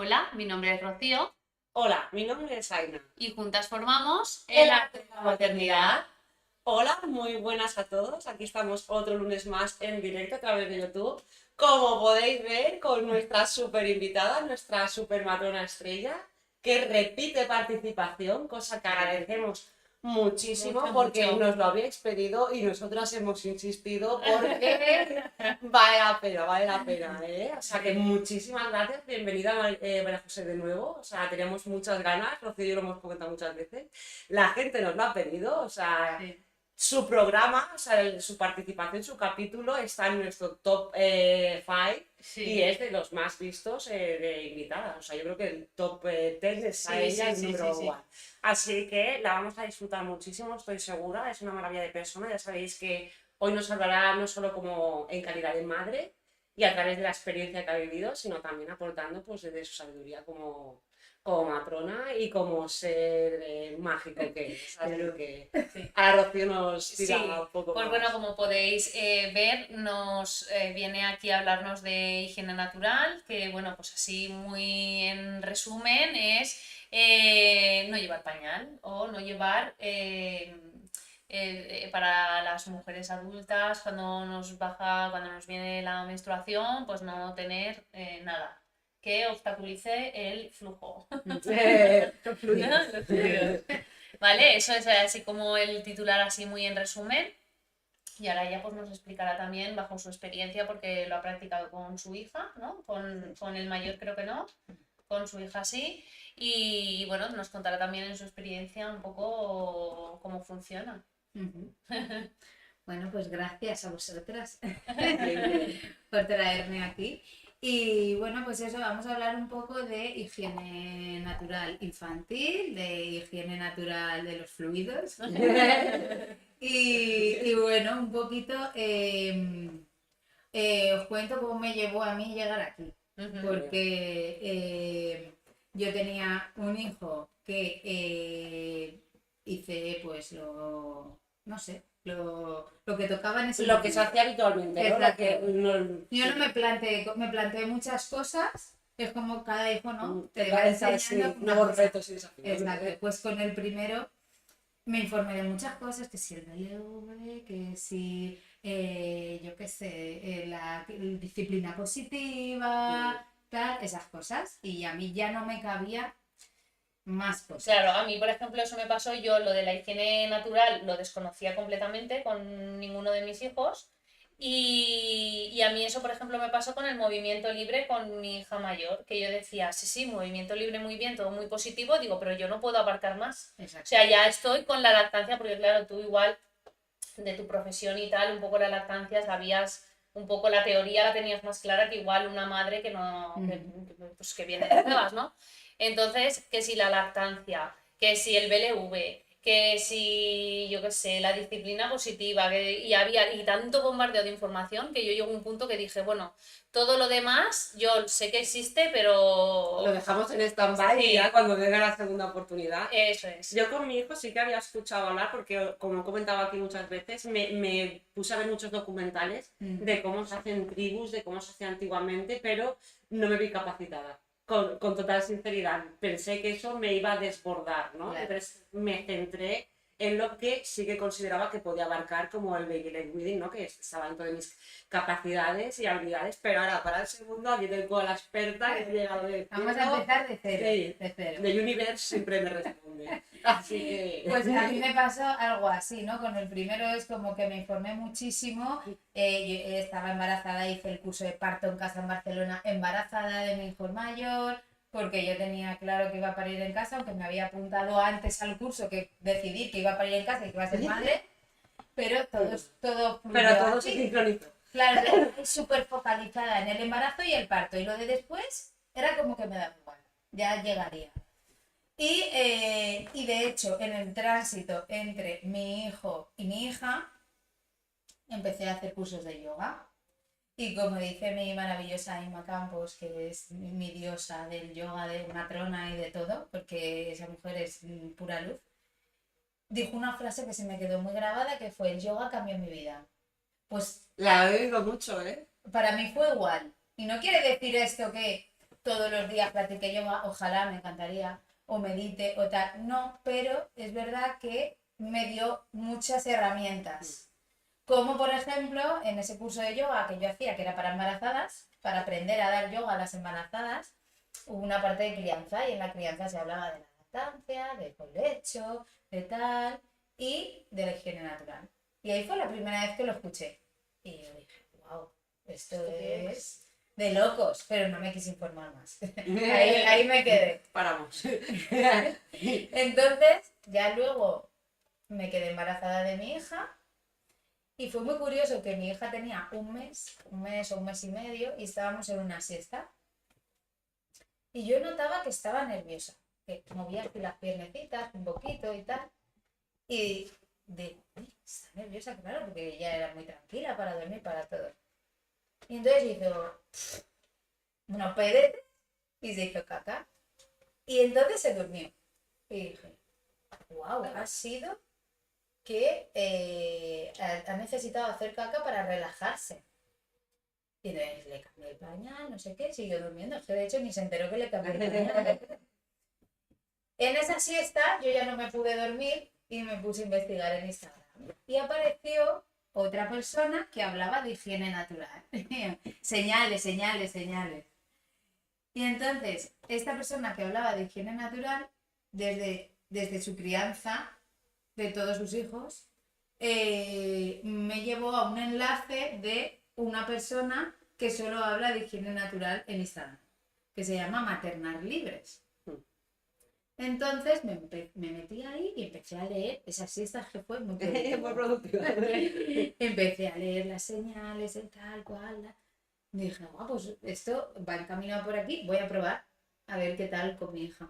Hola, mi nombre es Rocío Hola, mi nombre es Aina. y juntas formamos El arte de la maternidad. Hola, muy buenas a todos. Aquí estamos otro lunes más en directo a través de YouTube. Como podéis ver, con nuestra super invitada, nuestra super matrona estrella, que repite participación, cosa que agradecemos muchísimo Mucho, porque mucho. nos lo habéis pedido y nosotras hemos insistido porque vale la pena, ¿eh? O sea que muchísimas gracias, bienvenida María José de nuevo, o sea, teníamos muchas ganas, Rocío y yo lo hemos comentado muchas veces, la gente nos lo ha pedido, o sea, Sí, su programa, o sea, su participación, su capítulo está en nuestro top 5 y sí, es de los más vistos de invitadas, o sea, yo creo que el top 10 está sí, ella sí, en sí, número sí, sí. 1. Así que la vamos a disfrutar muchísimo, estoy segura, es una maravilla de persona, ya sabéis que hoy nos hablará no solo como en calidad de madre y a través de la experiencia que ha vivido, sino también aportando pues desde su sabiduría como matrona y como ser mágico que es. Así Claro. que Sí. a Rocío nos tira Sí, un poco pues bueno, más. como podéis ver, nos viene aquí a hablarnos de higiene natural, que bueno, pues así muy en resumen es no llevar pañal o no llevar para las mujeres adultas cuando nos viene la menstruación, pues no tener nada que obstaculice el flujo. Fluidos. Los fluidos. Vale, eso es así como el titular así muy en resumen. Y ahora ella pues nos explicará también bajo su experiencia porque lo ha practicado con su hija, ¿no? Con el mayor creo que no, con su hija sí. Y bueno, nos contará también en su experiencia un poco cómo funciona. Ujú. Bueno, pues gracias a vosotras Increíble. por traerme aquí. Y bueno, pues eso, vamos a hablar un poco de higiene natural infantil, de higiene natural de los fluidos. Y bueno, un poquito os cuento cómo me llevó a mí llegar aquí. Porque yo tenía un hijo que hice pues no sé, lo que tocaba en ese Lo que se momento. hace habitualmente, ¿no? Lo Exacto. que Yo sí. no me planteé muchas cosas, es como cada hijo, ¿no? Te va Esa, enseñando sí, una nuevos cosa. retos y desafíos. Exacto. Pues con el primero me informé de muchas cosas, que si el BLV, que si, yo qué sé, la disciplina positiva, tal, esas cosas. Y a mí ya no me cabía más cosas. Claro, a mí, por ejemplo, eso me pasó, yo lo de la higiene natural lo desconocía completamente con ninguno de mis hijos y a mí eso, por ejemplo, me pasó con el movimiento libre con mi hija mayor, que yo decía, sí, sí, movimiento libre muy bien, todo muy positivo, digo, pero yo no puedo abarcar más. O Exacto. sea, ya estoy con la lactancia, porque claro, tú igual de tu profesión y tal, un poco la lactancia, sabías un poco la teoría la tenías más clara que igual una madre que no, pues que viene de nuevas, ¿no? Entonces, que si la lactancia, que si el BLV, que si, yo qué sé, la disciplina positiva, y había y tanto bombardeo de información que yo llego a un punto que dije, bueno, todo lo demás yo sé que existe, Lo pero dejamos en stand-by y ya sí, cuando venga la segunda oportunidad. eso es. Yo con mi hijo sí que había escuchado hablar, porque como he comentado aquí muchas veces, me puse a ver muchos documentales de cómo se hacen tribus, de cómo se hacía antiguamente, pero no me vi capacitada. Con total sinceridad, pensé que eso me iba a desbordar, ¿no? Claro. Entonces me centré en lo que sí que consideraba que podía abarcar como el baby led weaning, ¿no? Que estaba dentro de mis capacidades y habilidades, pero ahora para el segundo aquí tengo a la experta que ha llegado de Vamos a cero. empezar de cero. Sí, De cero. The Universe siempre me responde. Así que. Pues a mí me pasó algo así, ¿no? Con el primero es como que me informé muchísimo. Yo estaba embarazada, hice el curso de parto en casa en Barcelona, embarazada de mi hijo mayor, porque yo tenía claro que iba a parir en casa, aunque me había apuntado antes al curso que decidir que iba a parir en casa y que iba a ser madre, pero todo Pero fluyó todo se así. sincronizó. Claro, súper focalizada en el embarazo y el parto, y lo de después era como que me daba igual, ya llegaría. Y de hecho, en el tránsito entre mi hijo y mi hija, empecé a hacer cursos de yoga. Y como dice mi maravillosa Inma Campos, que es mi diosa del yoga, de matrona y de todo, porque esa mujer es pura luz, dijo una frase que se me quedó muy grabada, que fue: el yoga cambió mi vida. Pues La he oído mucho, ¿eh? para mí fue igual. Y no quiere decir esto que todos los días practique yoga, ojalá, me encantaría, o medite o tal, no, pero es verdad que me dio muchas herramientas. Como por ejemplo, en ese curso de yoga que yo hacía, que era para embarazadas, para aprender a dar yoga a las embarazadas, hubo una parte de crianza y en la crianza se hablaba de la lactancia, del colecho, de tal, y de la higiene natural. Y ahí fue la primera vez que lo escuché. Y yo dije, wow, esto es de locos, pero no me quise informar más. Ahí me quedé. Paramos. Entonces, ya luego me quedé embarazada de mi hija y fue muy curioso que mi hija tenía un mes o un mes y medio y estábamos en una siesta. Y yo notaba que estaba nerviosa, que movía así las piernecitas un poquito y tal. Y digo, "Uy, está nerviosa, claro, porque ella era muy tranquila para dormir, para todo". Y entonces hizo unos pedetes y se hizo caca. Y entonces se durmió. Y dije, wow, ha sido que ha necesitado hacer caca para relajarse. Y entonces le cambié el pañal, no sé qué, siguió durmiendo. Es que de hecho ni se enteró que le cambié el pañal. En esa siesta yo ya no me pude dormir y me puse a investigar en Instagram. Y apareció otra persona que hablaba de higiene natural. Señales, señales, señales. Y entonces, esta persona que hablaba de higiene natural, desde su crianza de todos sus hijos, me llevó a un enlace de una persona que solo habla de higiene natural en Instagram, que se llama Maternar Libres. Entonces me metí ahí y empecé a leer esas siestas que fue muy productivo. Empecé a leer las señales, el tal cual. Dije, guau, pues esto va encaminado por aquí, voy a probar a ver qué tal con mi hija.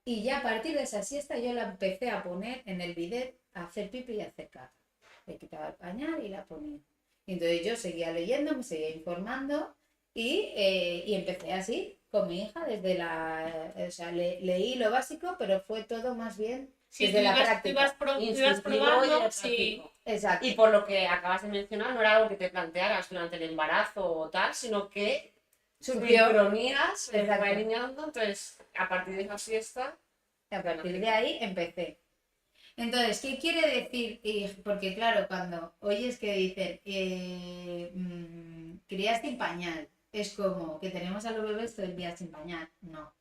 Y ya a partir de esa siesta yo la empecé a poner en el bidet a hacer pipi y a hacer caca. Le quitaba el pañal y la ponía. Y entonces yo seguía leyendo, me seguía informando y empecé así con mi hija desde o sea, leí lo básico, pero fue todo más bien Sí, desde la tú práctica. ibas Instintivo probando, y sí. práctico. Exacto. Y por lo que acabas de mencionar, no era algo que te plantearas durante el embarazo o tal, sino que Surgió. sincronías se Exacto. fue alineando, entonces a partir de esa siesta. A partir de ahí empecé. Entonces, ¿qué quiere decir? Porque claro, cuando oyes que dicen crías sin pañal, es como que tenemos a los bebés todo el día sin pañal. No.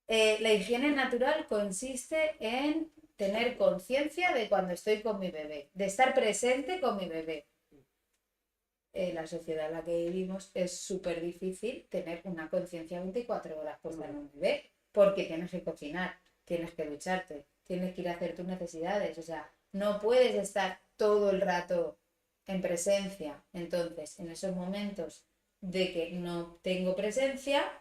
La higiene natural consiste en tener conciencia de cuando estoy con mi bebé, de estar presente con mi bebé. La sociedad en la que vivimos es súper difícil tener una conciencia 24 horas puesta en un bebé, porque tienes que cocinar, tienes que ducharte, tienes que ir a hacer tus necesidades, o sea, no puedes estar todo el rato en presencia. Entonces, en esos momentos de que no tengo presencia,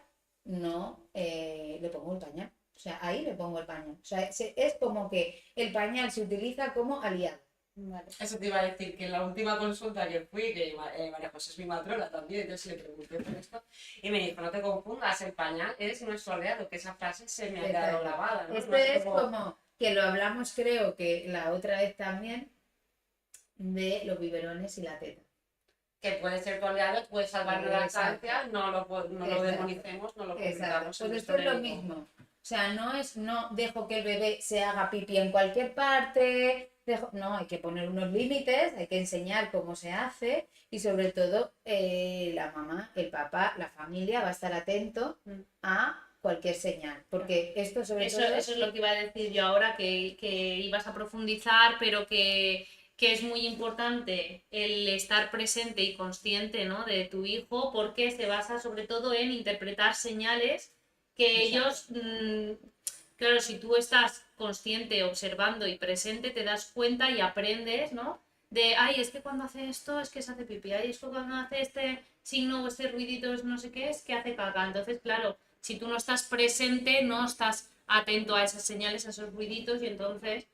no le pongo el pañal. O sea, ahí le pongo el pañal. O sea, es como que el pañal se utiliza como aliado. Vale. Eso te iba a decir, que en la última consulta que fui, que María José es mi matrona también, entonces le pregunté por esto, y me dijo, no te confundas, el pañal es nuestro aliado, que esa frase se me ha quedado grabada, ¿no? Esto es como que lo hablamos, creo que la otra vez también, de los biberones y la teta. Que puede ser tu aliado, puede salvar la lactancia, no lo demonicemos, no lo convirtamos. Pues esto es lo mismo. O sea, no dejo que el bebé se haga pipí en cualquier parte, no, hay que poner unos límites, hay que enseñar cómo se hace y sobre todo la mamá, el papá, la familia va a estar atento a cualquier señal, porque esto sobre todo... Eso es lo que iba a decir yo ahora, que ibas a profundizar, pero que es muy importante el estar presente y consciente, ¿no?, de tu hijo, porque se basa sobre todo en interpretar señales que ellos, claro, si tú estás consciente, observando y presente, te das cuenta y aprendes, ¿no? De, ay, es que cuando hace esto es que se hace pipí, ay, es que cuando hace este signo o este ruidito, no sé qué, es que hace caca. Entonces, claro, si tú no estás presente, no estás atento a esas señales, a esos ruiditos y entonces...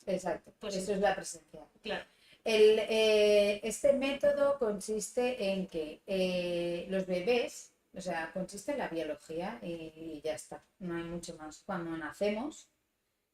Exacto, pues eso es la presencia. Claro. Este método consiste en que los bebés, o sea, consiste en la biología y ya está, no hay mucho más. Cuando nacemos,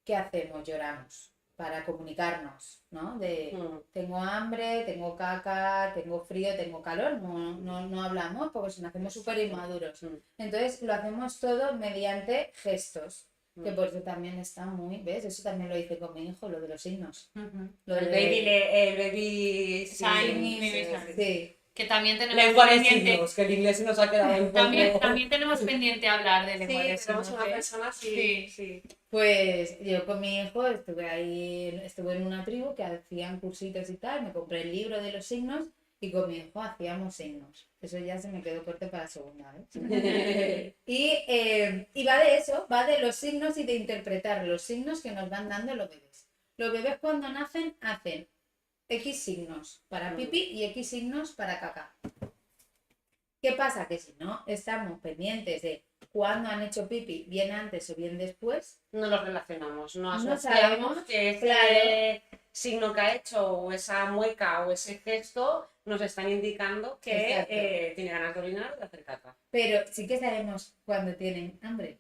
¿qué hacemos? Lloramos. para comunicarnos, ¿no? De Mm. tengo hambre, tengo caca, tengo frío, tengo calor, no hablamos porque si nos hacemos súper inmaduros. Mm. Entonces lo hacemos todo mediante gestos, que Mm. por eso también está muy, ¿ves? Eso también lo hice con mi hijo, lo de los signos. Ujú. Lo El de baby Sign, sí, baby sí, sign. sí. sí, Que también tenemos Lengua de pendiente, signos, que el inglés se nos ha quedado un también, poco. también tenemos pendiente hablar de lengua de Sí, tenemos signos, una ¿eh? persona, sí, Sí. sí. pues yo con mi hijo estuve en una tribu que hacían cursitos y tal, me compré el libro de los signos y con mi hijo hacíamos signos. Eso ya se me quedó corto para la segunda vez. Y va de eso, va de los signos y de interpretar los signos que nos van dando los bebés. Los bebés cuando nacen hacen X signos para pipí y X signos para caca. ¿Qué pasa? Que si no estamos pendientes de cuándo han hecho pipi, bien antes o bien después, No los relacionamos, no No asociamos sabemos, que ese claro. signo que ha hecho o esa mueca o ese gesto nos están indicando que Exacto. tiene ganas de orinar o de hacer caca. pero sí que sabemos cuándo tienen hambre.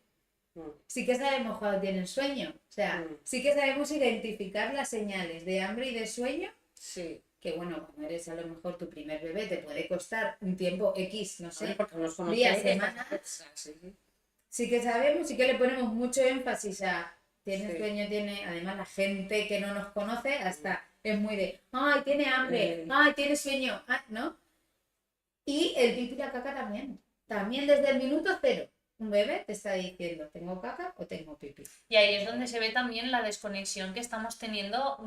Mm. Sí que sabemos cuándo tienen sueño. O sea, Mm. sí que sabemos identificar las señales de hambre y de sueño. Sí, Que bueno, cuando eres a lo mejor tu primer bebé te puede costar un tiempo X, no sí, sé, porque nos días, conocéis. semanas. Sí, Sí que sabemos, sí que le ponemos mucho énfasis a tiene Sí. sueño, tiene, además la gente que no nos conoce hasta es muy de, ay, tiene hambre, ay, tiene sueño, ¿no? Y el pipí y la caca también, también desde el minuto cero. Un bebé te está diciendo, ¿tengo caca o tengo pipí? Y ahí es donde se ve también la desconexión que estamos teniendo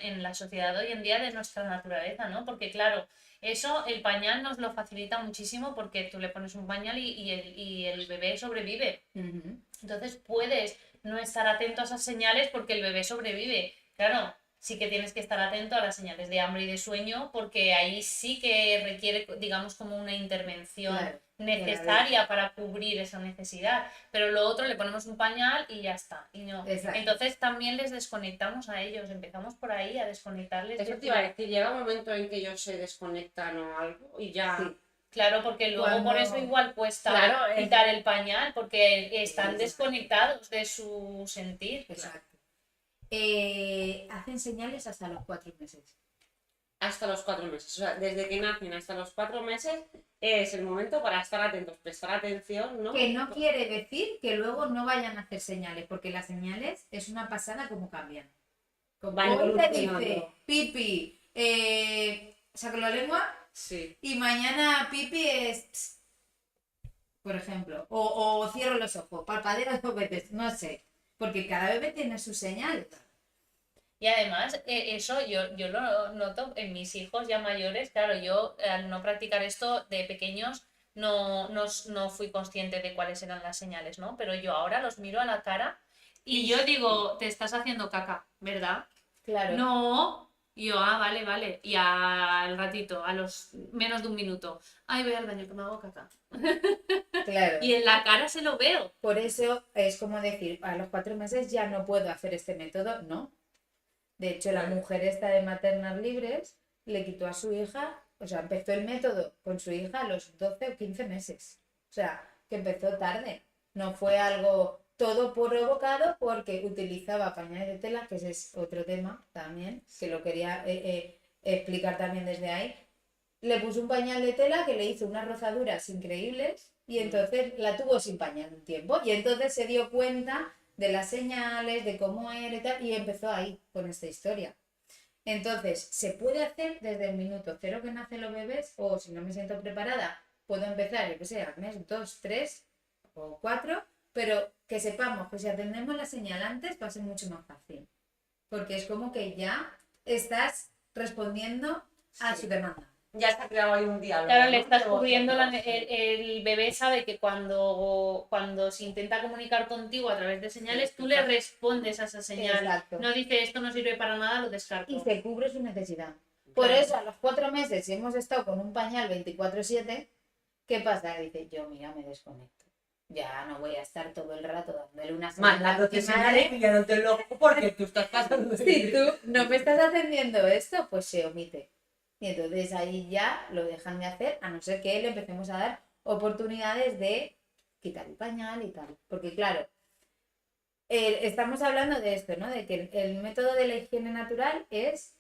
en la sociedad hoy en día de nuestra naturaleza, ¿no? Porque claro, eso, el pañal nos lo facilita muchísimo porque tú le pones un pañal y el bebé sobrevive. Ujú. Entonces puedes no estar atento a esas señales porque el bebé sobrevive. Claro, sí que tienes que estar atento a las señales de hambre y de sueño porque ahí sí que requiere, digamos, como una intervención Claro, necesaria para cubrir esa necesidad. Pero lo otro le ponemos un pañal y ya está. Y no. Exacto. Entonces también les desconectamos a ellos. Empezamos por ahí a desconectarles. Eso te iba a decir, llega un momento en que ellos se desconectan o algo y ya. Sí. Claro, porque luego por eso igual cuesta Claro, quitar el pañal, porque están Exacto. desconectados de su sentir. Exacto. Hacen señales hasta los 4 meses. Hasta los 4 meses. O sea, desde que nacen hasta los 4 meses es el momento para estar atentos, prestar atención, ¿no? Que no quiere decir que luego no vayan a hacer señales, porque las señales es una pasada como cambian. Como Van hoy te dice evolucionando. pipi, saco la lengua Sí. y mañana pipi es ps, por ejemplo, o cierro los ojos, parpadeo 2 veces, no sé, porque cada bebé tiene sus señales. Y además, eso yo lo noto en mis hijos ya mayores. Claro, yo al no practicar esto de pequeños no fui consciente de cuáles eran las señales, ¿no? Pero yo ahora los miro a la cara y yo digo, te estás haciendo caca, ¿verdad? Claro. No. Y yo, vale, vale. Y al ratito, a los menos de un minuto, ay, voy al baño que me hago caca. Claro. Y en la cara se lo veo. Por eso es como decir, a los 4 meses ya no puedo hacer este método, no. De hecho, la mujer esta de maternas libres le quitó a su hija, o sea, empezó el método con su hija a los 12 o 15 meses. O sea, que empezó tarde. No fue algo todo provocado porque utilizaba pañales de tela, que ese es otro tema también, que lo quería explicar también desde ahí. Le puso un pañal de tela que le hizo unas rozaduras increíbles y entonces la tuvo sin pañal un tiempo y entonces se dio cuenta de las señales, de cómo era y tal, y empezó ahí con esta historia. Entonces, se puede hacer desde el minuto cero que nacen los bebés, o si no me siento preparada, puedo empezar, yo que sé, al mes 2, 3 o 4, pero que sepamos que si atendemos la señal antes va a ser mucho más fácil. Porque es como que ya estás respondiendo a su demanda. Ya está creado ahí un diálogo. Claro, le ¿no? estás De vosotros. cubriendo, el bebé sabe que cuando se intenta comunicar contigo a través de señales, tú le respondes a esa señal. Exacto. No dice esto no sirve para nada, lo descarto. Y se cubre su necesidad. Por Claro. eso a los 4 meses, si hemos estado con un pañal 24/7, ¿qué pasa? Dice, yo mira, me desconecto. Ya no voy a estar todo el rato dándole una señal. Mandándote señales y ya no te lo porque tú estás pasando. Si tú no me estás atendiendo esto, pues se omite. Y entonces ahí ya lo dejan de hacer, a no ser que le empecemos a dar oportunidades de quitar el pañal y tal. Porque claro, Estamos hablando de esto, ¿no? De que el método de la higiene natural es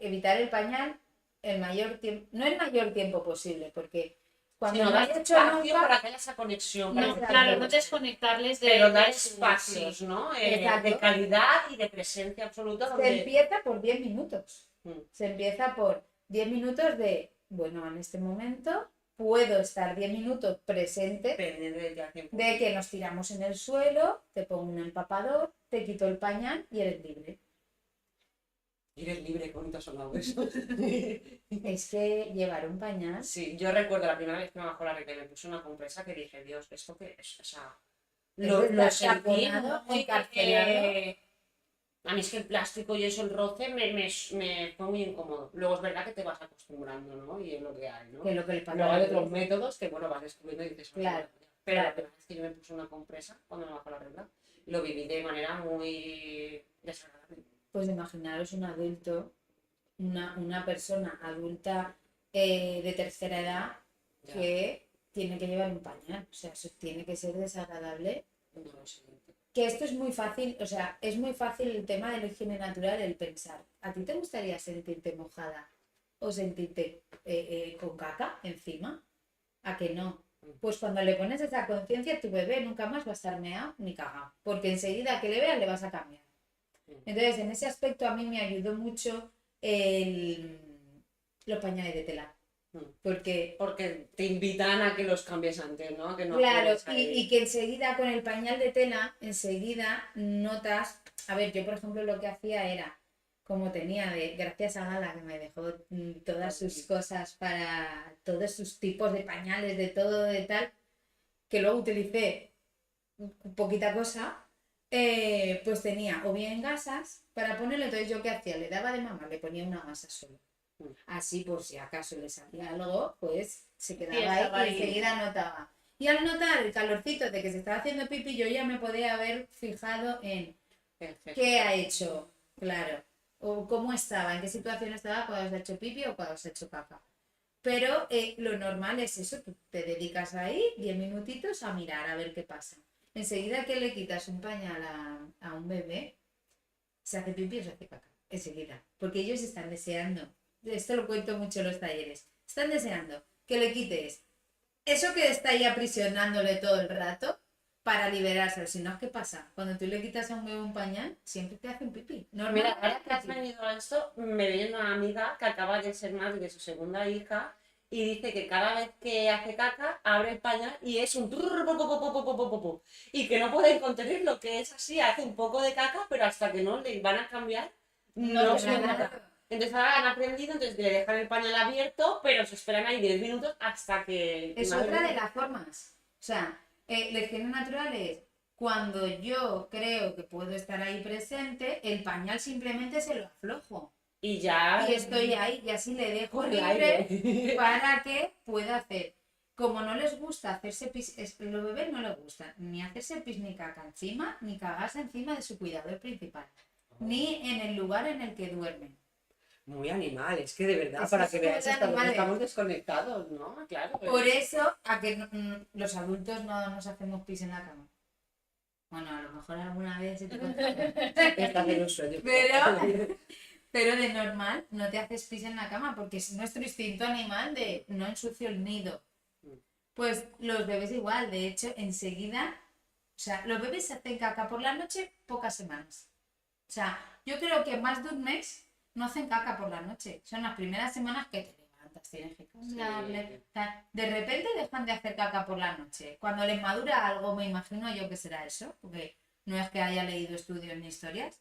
evitar el pañal el mayor tiempo, no el mayor tiempo posible, porque cuando Sino no dar has hecho espacio nunca, para que haya esa conexión, para No, que claro, no exacto, desconectarles pero dar de su- espacios, sí. ¿no? Exacto. De calidad y de presencia absoluta se donde... empieza por 10 minutos. Mm. Se empieza por 10 minutos de, bueno, en este momento puedo estar 10 minutos presente, Pendiente de ti al 100%. de que nos tiramos en el suelo, te pongo un empapador, te quito el pañal y eres libre. Y eres libre, qué bonito ha sonado eso. Es que llevar un pañal, Sí, yo recuerdo la primera vez que me bajó la regla y me puse una compresa que dije, Dios, ¿esto qué es? O sea, es lo estar sentí taponado, muy... encarcelado. A mí es que el plástico y eso, el roce, me fue muy incómodo. Luego es verdad que te vas acostumbrando, ¿no? Y es lo que hay, ¿no? Que lo que le pasa Luego a hay la otros piel. métodos que, bueno, vas descubriendo y dices, "Oye, Claro, pero la claro. primera vez que yo me puse una compresa, cuando me bajó la regla, lo viví de manera muy desagradable. Pues imaginaros un adulto, una persona adulta de tercera edad Ya, que tiene que llevar un pañal. O sea, eso tiene que ser desagradable. no lo siguiente. Que esto es muy fácil, o sea, es muy fácil el tema de la higiene natural, el pensar. ¿A ti te gustaría sentirte mojada o sentirte con caca encima? ¿A que no? Pues cuando le pones esa conciencia, tu bebé nunca más va a estar meado ni cagado, porque enseguida que le veas le vas a cambiar. Entonces, en ese aspecto a mí me ayudó mucho el- los pañales de tela, porque Porque te invitan a que los cambies antes, ¿no? A que no claro, juegues ahí. y que enseguida con el pañal de tela, enseguida notas, a ver, yo por ejemplo lo que hacía era, como tenía gracias a Gala que me dejó todas sus cosas para todos sus tipos de pañales, de todo, de tal, que luego utilicé poquita cosa, pues tenía o bien gasas para ponerlo, entonces yo qué hacía, le daba de mamá, le ponía una gasa solo. Así por si acaso le salía algo, pues se quedaba estaba ahí y ahí. enseguida notaba. Y al notar el calorcito de que se estaba haciendo pipi, yo ya me podía haber fijado en Perfecto. qué ha hecho, claro, o cómo estaba, en qué situación estaba cuando se ha hecho pipi o cuando se ha hecho caca. Pero lo normal es eso, tú te dedicas ahí 10 minutitos a mirar a ver qué pasa. Enseguida que le quitas un pañal a un bebé, se hace pipi o se hace caca. Enseguida. Porque ellos están deseando. Esto lo cuento mucho en los talleres. Están deseando que le quites eso que está ahí aprisionándole todo el rato para liberarse. Si no, ¿qué pasa? Cuando tú le quitas a un bebé un pañal, siempre te hace un pipí. Mira, Normalmente ahora que has venido a esto, me viene una amiga que acaba de ser madre de su segunda hija y dice que cada vez que hace caca, abre el pañal y es un turr, po, po, po, po, po, po, po, po. Y que no pueden contenerlo, que es así, hace un poco de caca, pero hasta que no le van a cambiar, no se Claro. nota. Entonces ahora han aprendido, entonces le dejan el pañal abierto, pero se esperan ahí 10 minutos hasta que... Es madre otra de mía. las formas. O sea, la higiene natural es cuando yo creo que puedo estar ahí presente, el pañal simplemente se lo aflojo. Y ya... Y estoy ahí y así le dejo Con el libre aire. para que pueda hacer. Como no les gusta hacerse pis, los bebés no les gusta ni hacerse pis ni caca encima, ni cagarse encima de su cuidador principal, ni en el lugar en el que duermen. Muy animal, es que de verdad, Es para que que somos veáis hasta dónde animales. estamos desconectados, ¿no? Claro. Por eso, a que los adultos no nos hacemos pis en la cama. Bueno, a lo mejor alguna vez se te puede Estás en un sueño. pero de normal no te haces pis en la cama porque es nuestro instinto animal de no ensucio el nido. Pues los bebés igual, de hecho, enseguida, o sea, los bebés se hacen caca por la noche pocas semanas. O sea, yo creo que más de un mes no hacen caca por la noche. Son las primeras semanas que te levantas, tienes que cambiarle. Sí. O sea, de repente dejan de hacer caca por la noche. Cuando les madura algo, me imagino yo que será eso, porque no es que haya leído estudios ni historias,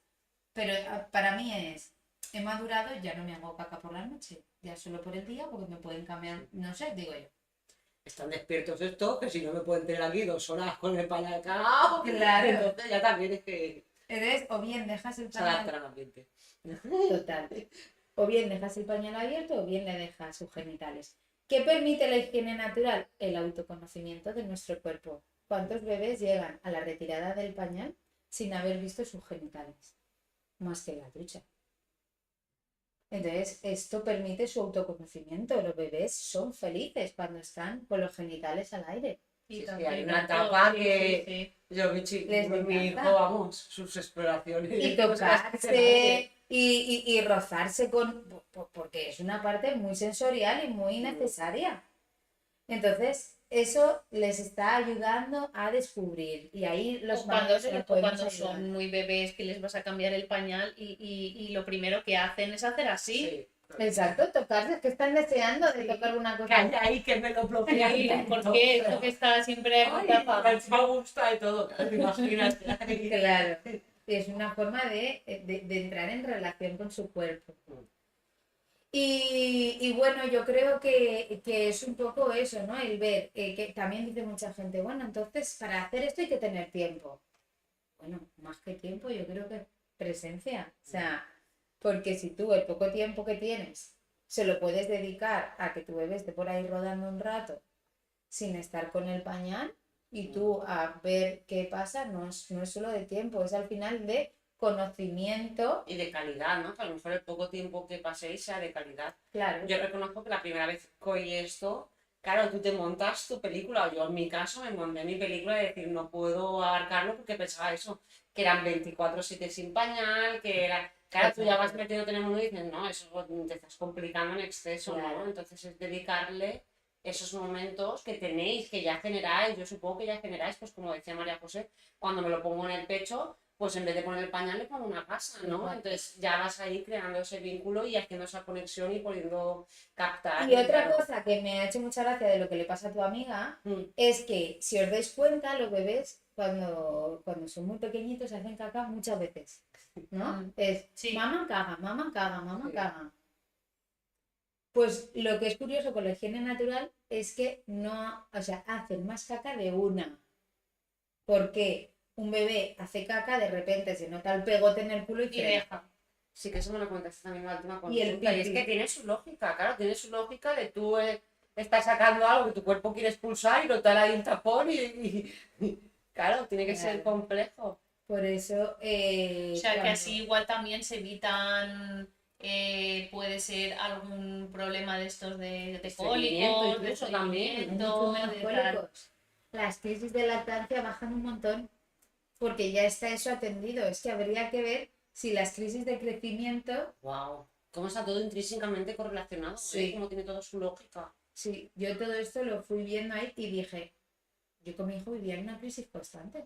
pero para mí es, he madurado, ya no me hago caca por la noche, ya solo por el día, porque me pueden cambiar, no sé, digo yo. Están despiertos estos, que si no me pueden tener aquí 2 horas con el pañal cagado, Claro. entonces ya también es que Entonces, o bien dejas el se adaptan pañal al ambiente. total, o bien dejas el pañal abierto o bien le dejas sus genitales. ¿Qué permite la higiene natural? El autoconocimiento de nuestro cuerpo. ¿Cuántos bebés llegan a la retirada del pañal sin haber visto sus genitales? Más que la ducha. Entonces, esto permite su autoconocimiento. Los bebés son felices cuando están con los genitales al aire. Y Sí, tanto, hay y una tanto, etapa sí, que sí, yo, Les mi hijo, encanta. vamos, sus exploraciones. Y cosas que se tocarse y rozarse porque es una parte muy sensorial y muy necesaria. Entonces, eso les está ayudando a descubrir y ahí los mayores les o podemos cuando ayudar. son muy bebés que les vas a cambiar el pañal y lo primero que hacen es hacer así. Sí. Exacto, tocarse, es que están deseando de Sí. tocar una cosa. Calla ahí que me lo bloquean. Sí, porque eso que está siempre aquí Ay, tapado. me gusta y todo. ¿Te imaginas? Claro, es una forma de entrar en relación con su cuerpo. Y bueno, yo creo que es un poco eso, ¿no? El ver, que también dice mucha gente, bueno, entonces para hacer esto hay que tener tiempo. Bueno, más que tiempo, yo creo que es presencia. O sea, porque si tú el poco tiempo que tienes se lo puedes dedicar a que tu bebé esté por ahí rodando un rato sin estar con el pañal y tú a ver qué pasa, no es solo de tiempo, es al final de conocimiento. Y de calidad, ¿no? Que a lo mejor el poco tiempo que paséis sea de calidad. Claro, Yo reconozco que la primera vez que oí esto, claro, tú te montas tu película. Yo en mi caso me monté mi película de decir, no puedo abarcarlo porque pensaba eso, que eran 24/7 sin pañal, que era... Claro, tú ya vas metiéndote en el mundo y dices, no, eso te estás complicando en exceso, ¿no? Claro. Entonces es dedicarle esos momentos que tenéis, que ya generáis, yo supongo que ya generáis, pues como decía María José, cuando me lo pongo en el pecho, pues en vez de poner el pañal le pongo una gasa, ¿no? Entonces ya vas ahí creando ese vínculo y haciendo esa conexión y pudiendo captar. Y otra claro. cosa que me ha hecho mucha gracia de lo que le pasa a tu amiga Mm, es que, si os dais cuenta, los bebés cuando son muy pequeñitos hacen caca muchas veces, ¿no? Mm. Es Sí. mamá caga, mamá caga, mamá Sí. caga. Pues lo que es curioso con la higiene natural es que no, o sea, hacen más caca de una. Porque un bebé hace caca, de repente se nota el pegote en el culo y Y frena. deja. Sí, que eso me lo contaste también en la última Y el consulta. Y es pipí. que tiene su lógica, claro, tiene su lógica de tú estás sacando algo que tu cuerpo quiere expulsar y notar ahí un tapón claro, tiene que ser Claro. complejo. Por eso, O sea que cuando- así igual también se evitan, puede ser algún problema de estos de Estreñimiento, cólicos, de incluso también. hay estreñimiento, mucho menos de tal. cólicos. Las crisis de lactancia bajan un montón porque ya está eso atendido. Es que habría que ver si las crisis de crecimiento, Wow. Cómo está todo intrínsecamente correlacionado, Sí. Cómo tiene todo su lógica. sí, yo todo esto lo fui viendo ahí y dije, yo con mi hijo vivía en una crisis constante.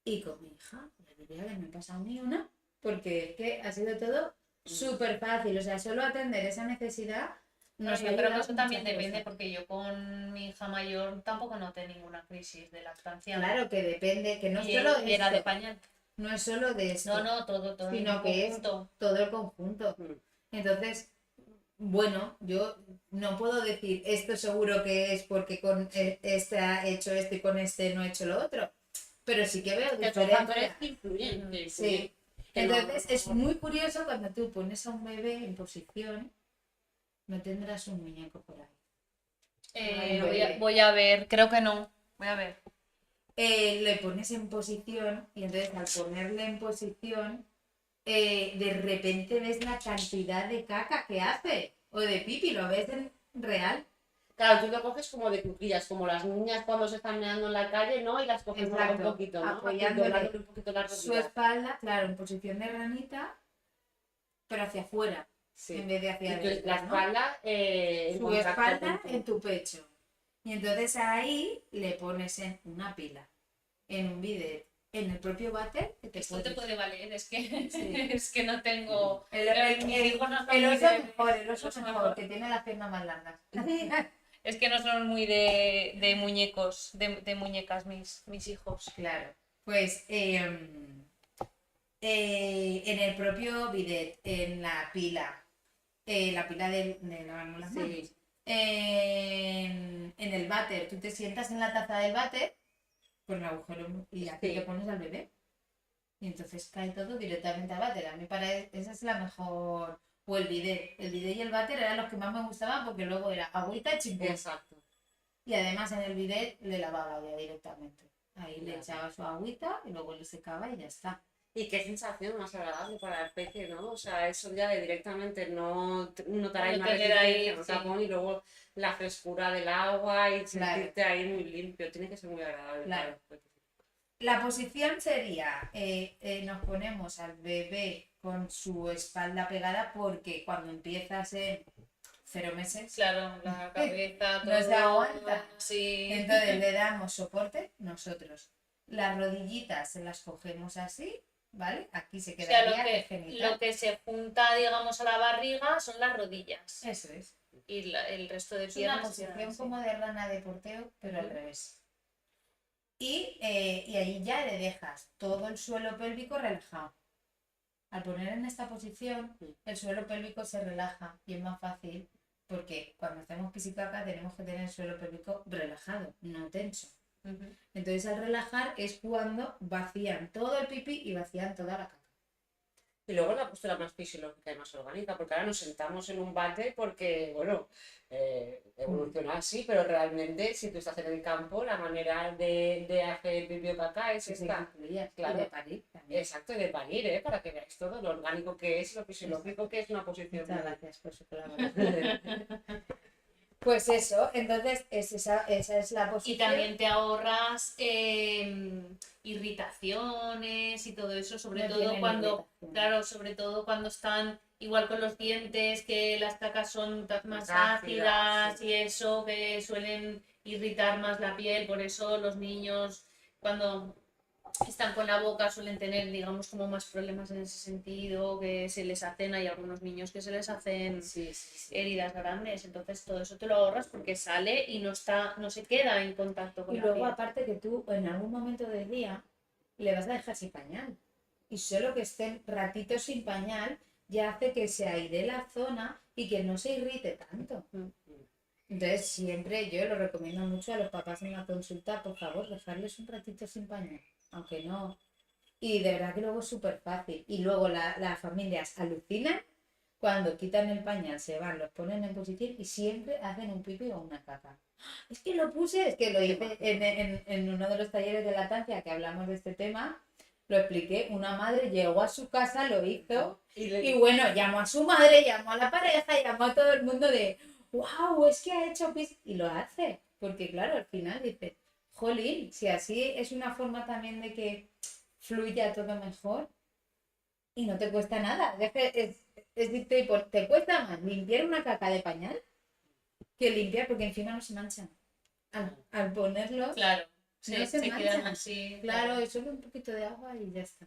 Y con mi hija, la verdad que no he pasado ni una, porque es que ha sido todo súper fácil. O sea, solo atender esa necesidad nos Bueno, ha yo creo que ayudado eso también muchas depende, cosas. porque yo con mi hija mayor tampoco noté ninguna crisis de lactancia. Claro que depende, que no es Y solo era de esto, pañal. no es solo de esto, No, no, todo en sino que es conjunto. todo el conjunto. Mm. Entonces, bueno, yo no puedo decir esto seguro que es porque con este ha hecho esto y con este no ha hecho lo otro, pero sí que veo Que son factores diferencias. que influyen. que Sí. influyen, que no- Entonces es muy curioso cuando tú pones a un bebé en posición, no tendrás un muñeco por ahí. Ay, bebé. Voy a ver, creo que no. Voy a ver. Le pones en posición y entonces al ponerle en posición, de repente ves la cantidad de caca que hace o de pipi, lo ves en real. Claro, tú lo coges como de cuclillas, como las niñas cuando se están meando en la calle, ¿no? Y las coges un Exacto, poquito, ¿no? apoyándole Doblándole un poquito las su rodillas. espalda, claro, en posición de ranita, pero hacia afuera, Sí. en vez de hacia Y adentro, la ¿no? espalda en Su contacto espalda con tu- en tu pecho. Y entonces ahí le pones en una pila, en un bidet, en el propio váter que te Esto te puedes. puede valer, es que, Sí. es que no tengo. Mis hijos no son El muy oso de- mejor, el oso oso mejor, que tiene las piernas más largas. Es que no son muy de muñecos, de muñecas mis hijos. Claro. Pues en el propio bidet, en la pila de lavarnos las manos. Sí. En el váter, tú te sientas en la taza del váter con el agujero y aquí Sí. te pones al bebé. Y entonces cae todo directamente al váter. A mí para esa es la mejor. O el bidet. El bidet y el váter eran los que más me gustaban porque luego era agüita y chimpún. Exacto. Y además en el bidet le lavaba ya directamente. Ahí le Ya. echaba su agüita y luego le secaba y ya está. Y qué sensación más agradable para el peque, ¿no? O sea, eso ya de directamente no notar No más tener ahí, resistencia, un sí. tapón y luego la frescura del agua y Claro. sentirte ahí muy limpio. Tiene que ser muy agradable Claro. para el peque. La posición sería, nos ponemos al bebé con su espalda pegada porque cuando empiezas en 0 meses, Claro, la cabeza, no se todo, aguanta. sí. Entonces le damos soporte nosotros. Las rodillitas se las cogemos así, ¿vale? Aquí se O sea, quedaría el genital. lo que se junta, digamos, a la barriga son las rodillas. Eso es. Y el resto de Es una piernas se posición quedan así. como de rana de porteo, pero al Ujú. revés. Y ahí ya le dejas todo el suelo pélvico relajado. Al poner en esta posición, el suelo pélvico se relaja y es más fácil porque cuando hacemos pis y caca tenemos que tener el suelo pélvico relajado, no tenso. Ujú. Entonces al relajar es cuando vacían todo el pipí y vacían toda la caca. Y luego la postura más fisiológica y más orgánica, porque ahora nos sentamos en un bate porque, bueno, evoluciona así, pero realmente si tú estás en el campo, la manera de hacer pipí o caca es Sí, esta. incluye, Claro. y de parir también. Exacto, y de parir, para que veáis todo lo orgánico que es, lo fisiológico que es una posición. Muchas gracias por su colaboración. Pues eso, entonces esa es la Y posición. también te ahorras irritaciones y todo eso, sobre No todo tienen cuando, irritación. claro, sobre todo cuando están igual con los dientes, que las cacas son más Más ácidas ácidas, y eso, que suelen irritar más la piel, por eso los niños cuando están con la boca suelen tener, digamos, como más problemas en ese sentido, que se les hacen, hay algunos niños que se les hacen Sí, sí, sí. heridas grandes, entonces todo eso te lo ahorras porque sale y no se queda en contacto con Y la luego piel. aparte que tú en algún momento del día le vas a dejar sin pañal. Y solo que estén ratitos sin pañal ya hace que se aire la zona y que no se irrite tanto. Entonces siempre yo lo recomiendo mucho a los papás en la consulta, por favor, dejarles un ratito sin pañal, aunque no. Y de verdad que luego es súper fácil. Y luego las familias alucinan cuando quitan el pañal, se van, los ponen en posición y siempre hacen un pipi o una caca. Es que lo puse, es que lo hice en uno de los talleres de lactancia que hablamos de este tema, lo expliqué, una madre llegó a su casa, lo hizo y bueno, llamó a su madre, llamó a la pareja, llamó a todo el mundo de, wow, es que ha hecho pis y lo hace, porque claro, al final dice, jolín, si así es una forma también de que fluya todo mejor y no te cuesta nada, te cuesta más limpiar una caca de pañal que limpiar, porque encima no se manchan. Al ponerlo, Claro, no se se quedan manchan. así. Claro, es solo un poquito de agua y ya está.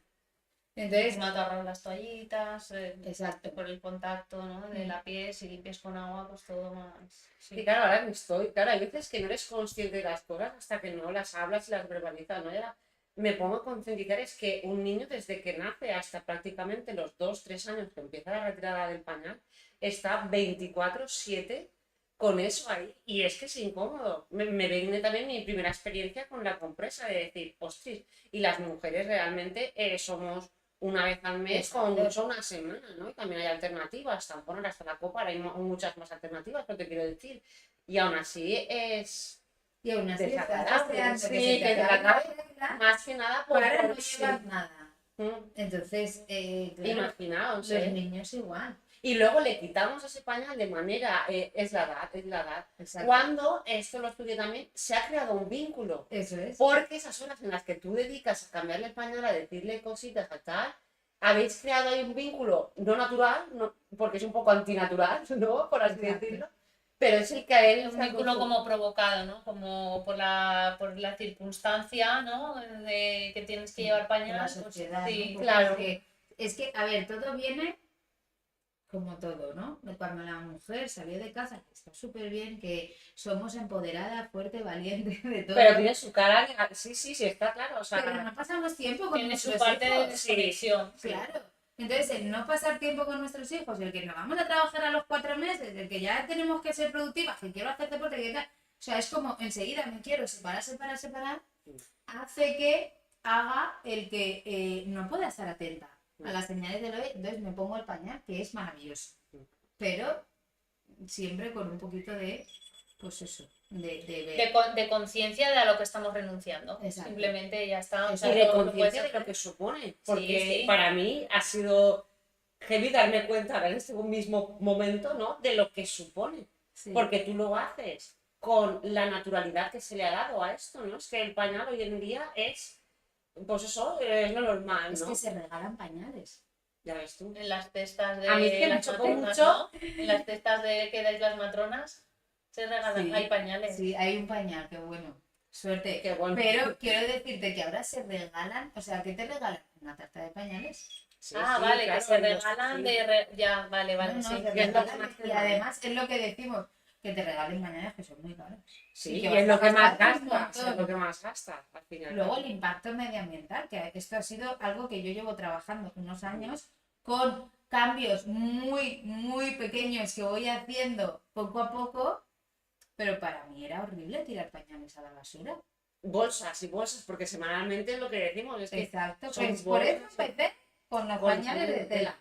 Entonces, Entonces, te ahorras las toallitas, exacto. por el contacto, ¿no? De la piel, si limpias con agua, pues todo más. Y claro, ahora que claro, hay veces que no eres consciente de las cosas hasta que no las hablas y las verbalizas, ¿no? Ya me pongo a concientizar, es que un niño desde que nace hasta prácticamente los 2, 3 años que empieza la retirada del pañal, está 24/7 con eso ahí. Y es que es incómodo. Me viene también mi primera experiencia con la compresa, de decir, ostras, y las mujeres realmente somos una vez al mes, como mucho una semana, ¿no? Y también hay alternativas, tampoco hasta la copa, ahora hay muchas más alternativas, lo que quiero decir. Y aún así es Y aún así estás desagradable, deseando sí, que se te que te la acabe la acabe, regla más que nada por para no sí. llevar nada. Entonces, claro, Imaginaos, los niños igual. Y luego le quitamos ese pañal de manera, es la edad. Exacto. Cuando, esto lo estudié también, se ha creado un vínculo. Eso es. Porque esas horas en las que tú dedicas a cambiarle el pañal, a decirle cositas, a tal, habéis creado ahí un vínculo no natural, porque es un poco antinatural, ¿no? Por así Exacto. decirlo. Pero es el que a él Un vínculo como provocado, ¿no? Como por la circunstancia, ¿no? De que tienes que llevar Por la pañal. Pues, sociedad, sí, ¿no? claro. Es que, a ver, todo viene como todo, ¿no? Cuando la mujer salió de casa, que está súper bien, que somos empoderada, fuerte, valiente, de todo. Pero tiene su cara, sí, está claro. O sea, Pero no pasamos tiempo con tiene su nuestros parte de hijos. desconexión. Sí. Claro. Entonces, el no pasar tiempo con nuestros hijos, el que nos vamos a trabajar a los 4 meses, el que ya tenemos que ser productivas, que quiero hacer deporte, que tal. O sea, es como enseguida me quiero separar, hace que haga el que no pueda estar atenta a las señales del bebé. Entonces me pongo el pañal, que es maravilloso. Pero siempre con un poquito de pues eso, de ver. De conciencia de a lo que estamos renunciando. Exacto. Simplemente ya está. O Y sea, de lo conciencia de puedes lo que supone. Porque sí. para mí ha sido heavy darme cuenta ahora en este mismo momento, ¿no? De lo que supone. Sí. Porque tú lo haces con la naturalidad que se le ha dado a esto, ¿no? Es que el pañal hoy en día es, pues eso, es lo normal, Es ¿no? que se regalan pañales. Ya ves tú. en las cestas de A mí es que me las chocó matronas, mucho. ¿no? En las cestas de que dais las matronas se regalan, Sí, hay pañales. Sí, hay un pañal, qué bueno. Suerte. Qué bueno. Pero quiero decirte que ahora se regalan, o sea, ¿qué te regalan? Una tarta de pañales. Sí, Ah, sí, vale, claro, que se en los- regalan sí. ya, vale, No, no, sí. se que es lo regalan. que más te Y vale. además es lo que decimos, que te regalen pañales que son muy caros. Sí, Y y que vas es a lo que más gastar un gastas, es montón. lo que más gastas, al final. Luego el impacto medioambiental, que esto ha sido algo que yo llevo trabajando unos años con cambios muy, muy pequeños que voy haciendo poco a poco, pero para mí era horrible tirar pañales a la basura. Bolsas y bolsas, porque semanalmente es lo que decimos, es que Exacto, son pues por eso bolsas empecé con los con pañales de tela.